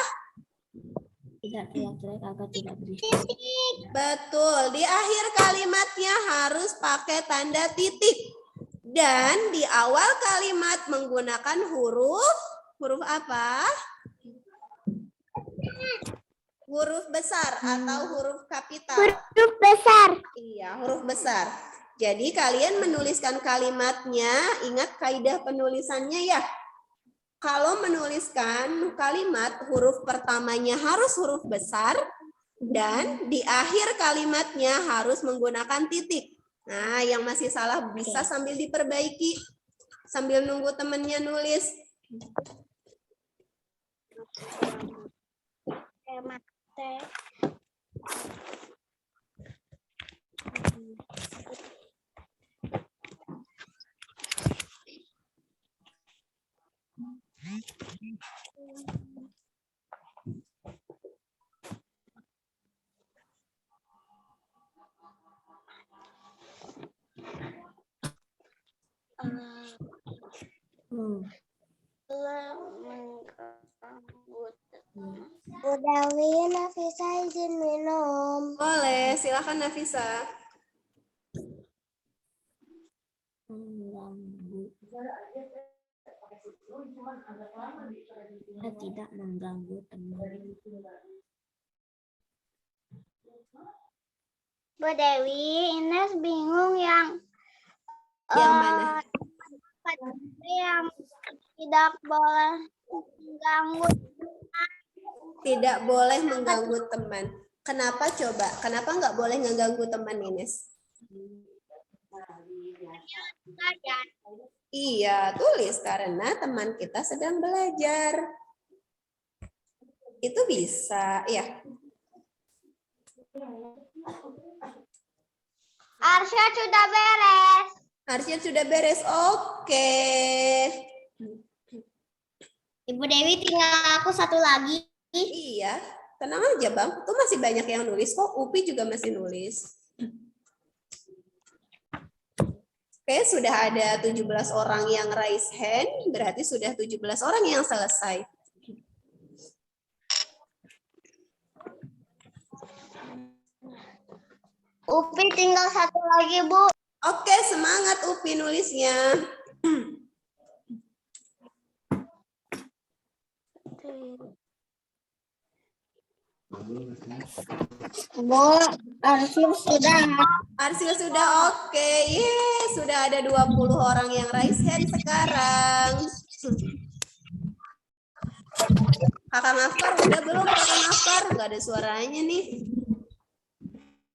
Tidak beri. Betul, di akhir kalimatnya harus pakai tanda titik. Dan di awal kalimat menggunakan huruf apa? Huruf besar atau huruf kapital. Huruf besar. Iya, huruf besar. Jadi kalian menuliskan kalimatnya, ingat kaidah penulisannya ya. Kalau menuliskan kalimat, huruf pertamanya harus huruf besar, dan di akhir kalimatnya harus menggunakan titik. Nah, yang masih salah bisa sambil diperbaiki, sambil nunggu temennya nulis. Bu Dewi, Nafisa izin minum. Boleh, silakan Nafisa. Tidak mengganggu teman. Bu Dewi, Ines bingung yang mana? Yang tidak boleh mengganggu. Tidak boleh mengganggu teman. Kenapa coba? Kenapa nggak boleh mengganggu teman, Ines? Iya, tulis karena teman kita sedang belajar. Itu bisa, ya. Arsyad sudah beres. Arsyad sudah beres. Oke. Ibu Dewi tinggal aku satu lagi. Iya, tenang aja Bang. Itu masih banyak yang nulis kok. Upi juga masih nulis. Oke, sudah ada 17 orang yang raise hand, berarti sudah 17 orang yang selesai. Upi tinggal satu lagi, Bu. Oke, semangat Upi nulisnya. Bu, arsil sudah. Arsil sudah oke. Yeay, sudah ada 20 orang yang raise hand sekarang. Kakak Afkar udah belum Kakak Afkar? Nggak ada suaranya nih.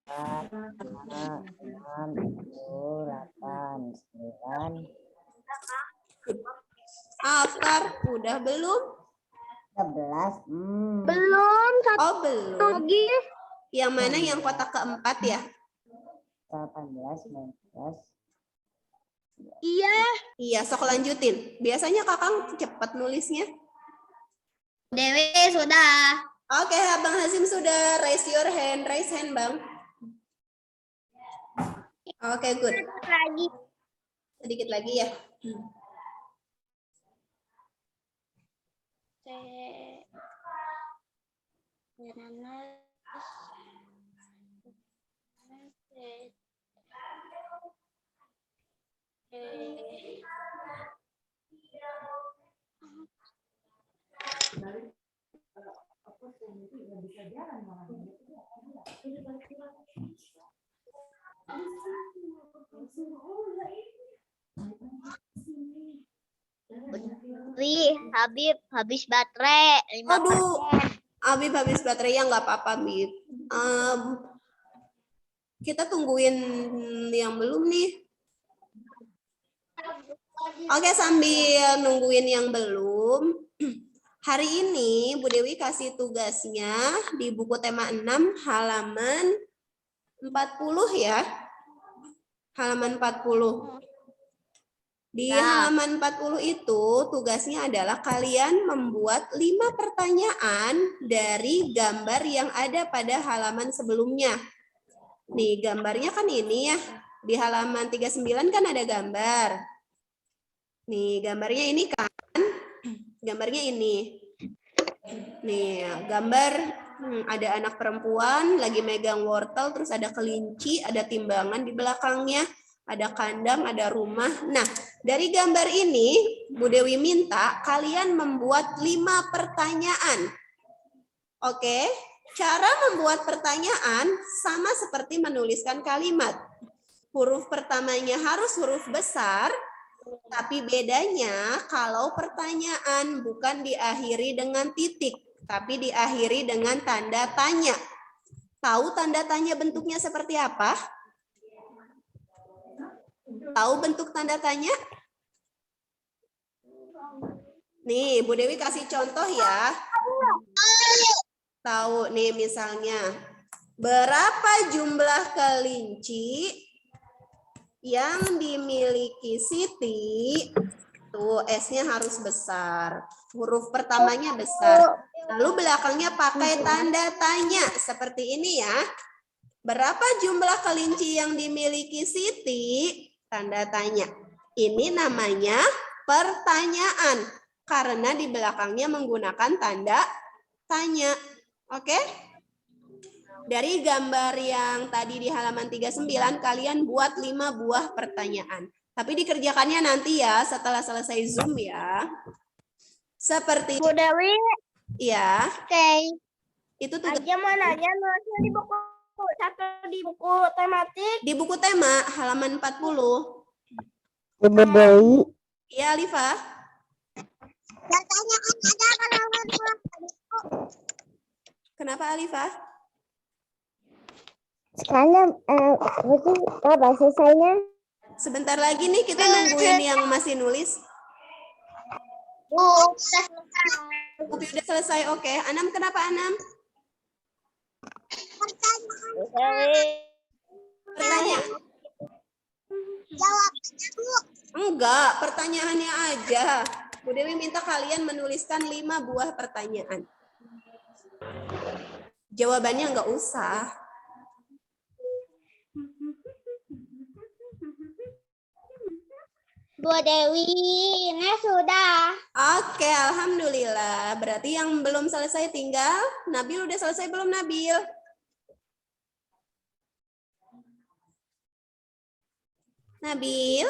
6, 7, 8, 9, Afkar udah belum? 11. Belum, satu Oh belum. lagi. Yang mana yang kotak keempat ya? 18, 19. Iya. Iya, sok lanjutin. Biasanya Kakang cepat nulisnya. Dewi sudah. Oke, Abang Hazim sudah. Raise your hand. Raise hand, Bang. Oke, good. Lagi. Sedikit lagi ya. Wih, habis baterai. 5%. Aduh, Habib habis baterainya nggak apa-apa, Bib. Kita tungguin yang belum nih. Oke, sambil nungguin yang belum. Hari ini Bu Dewi kasih tugasnya di buku tema 6 halaman 40 ya. Halaman 40. Di halaman 40 itu tugasnya adalah kalian membuat 5 pertanyaan dari gambar yang ada pada halaman sebelumnya. Nih, gambarnya kan ini ya. Di halaman 39 kan ada gambar. Nih, gambarnya ini kan. Gambarnya ini. Nih, gambar ada anak perempuan lagi megang wortel, terus ada kelinci, ada timbangan di belakangnya, ada kandang, ada rumah. Nah, dari gambar ini, Bu Dewi minta kalian membuat 5 pertanyaan. Oke, cara membuat pertanyaan sama seperti menuliskan kalimat. Huruf pertamanya harus huruf besar, tapi bedanya kalau pertanyaan bukan diakhiri dengan titik, tapi diakhiri dengan tanda tanya. Tahu tanda tanya bentuknya seperti apa? Tahu bentuk tanda tanya? Nih, Bu Dewi kasih contoh ya. Tahu nih misalnya, berapa jumlah kelinci yang dimiliki Siti? Tuh, S-nya harus besar. Huruf pertamanya besar. Lalu belakangnya pakai tanda tanya seperti ini ya. Berapa jumlah kelinci yang dimiliki Siti? Tanda tanya. Ini namanya pertanyaan karena di belakangnya menggunakan tanda tanya. Oke? Dari gambar yang tadi di halaman 39 kalian buat 5 buah pertanyaan. Tapi dikerjakannya nanti ya setelah selesai Zoom ya. Seperti Bu Dewi. ya. Oke. Itu tugas Aja mau nanya nulisnya di buku satu di buku tematik. di buku tema halaman 40. Ibu Dewi, Iya, Alifa. Pertanyaan ada halaman Kenapa Alifa? sekarang apa selesainya? Sebentar lagi nih kita nungguin yang masih nulis. Upi udah selesai, oke. Anam kenapa Anam? Pertanyaan. Jawab. Enggak, pertanyaannya aja. Bu Dewi minta kalian menuliskan 5 buah pertanyaan. Jawabannya enggak usah. Bu Dewi, ini sudah. Oke, alhamdulillah. Berarti yang belum selesai tinggal Nabil. Udah selesai belum Nabil? Nabil?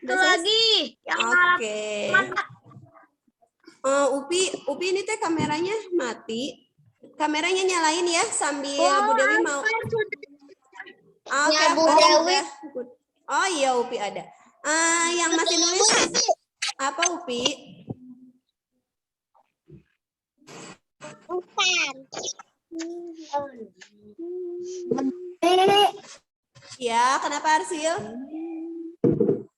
Udah selesai? Oke. Upi ini teh kameranya mati. Kameranya nyalain ya sambil Bu Dewi mau. Oke, Ya, Bu aku Dewi. udah. Oh iya Upi ada. Yang masih nulis apa Upi? Bukan. Ya, kenapa Arsil?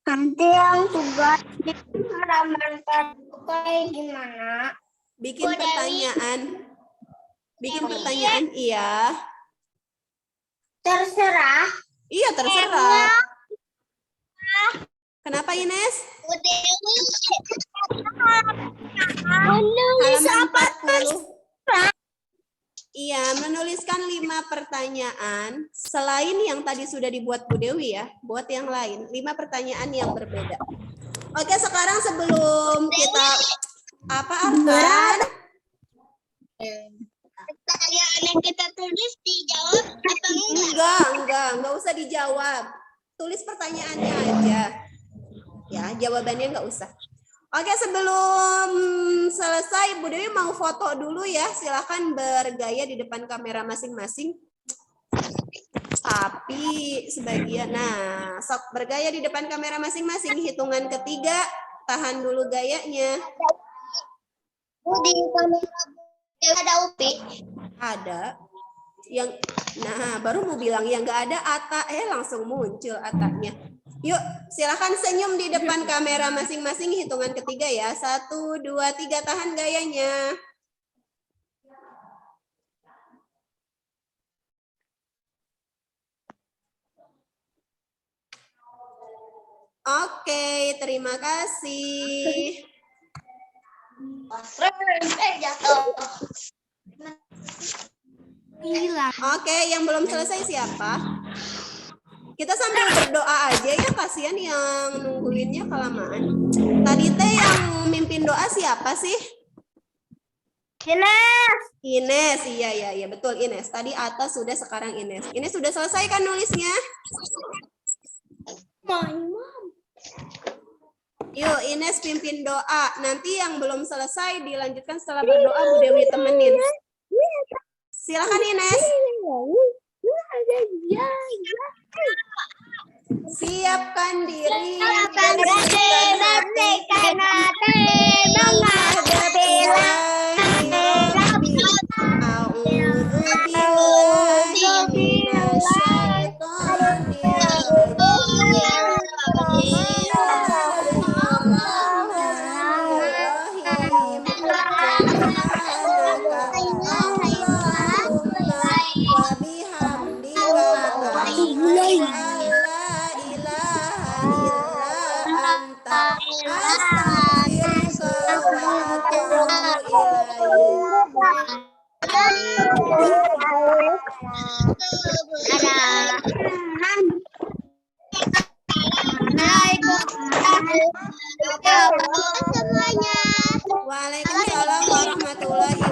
Nanti yang tugas di halaman kayak gimana? Bikin Bu Dewi. pertanyaan. Bikin pertanyaan, iya. Terserah. Iya, terserah. Kenapa Ines? Bu Dewi. Halaman 40. Iya, menuliskan 5 pertanyaan selain yang tadi sudah dibuat Bu Dewi ya. Buat yang lain, 5 pertanyaan yang berbeda. Oke, sekarang sebelum kita apa Arkan? Pertanyaan yang kita tulis dijawab apa enggak? Enggak usah dijawab. Tulis pertanyaannya aja. Ya, jawabannya enggak usah. Oke, sebelum selesai, Bu Dewi mau foto dulu ya. Silahkan bergaya di depan kamera masing-masing. Tapi sebagian, nah, sok bergaya di depan kamera masing-masing. Hitungan ketiga, tahan dulu gayanya. Di kamera ada Upi. Ada. Yang, nah, baru mau bilang yang enggak ada Ata, langsung muncul Atanya. Yuk, silakan senyum di depan kamera masing-masing. Hitungan ketiga ya. 1, 2, 3, tahan gayanya. Oke, terima kasih. Jatuh. Oke, yang belum selesai siapa? Kita sambil berdoa aja ya, kasihan yang nungguinnya kelamaan. Tadi teh yang mimpin doa siapa sih? Ines, iya betul Ines. Tadi Atas sudah, sekarang Ines. Ines sudah selesai kan nulisnya? Yuk Ines pimpin doa. Nanti yang belum selesai dilanjutkan setelah berdoa Bu Dewi temenin. Silakan Ines. Siapkan diri. Waalaikumsalam warahmatullahi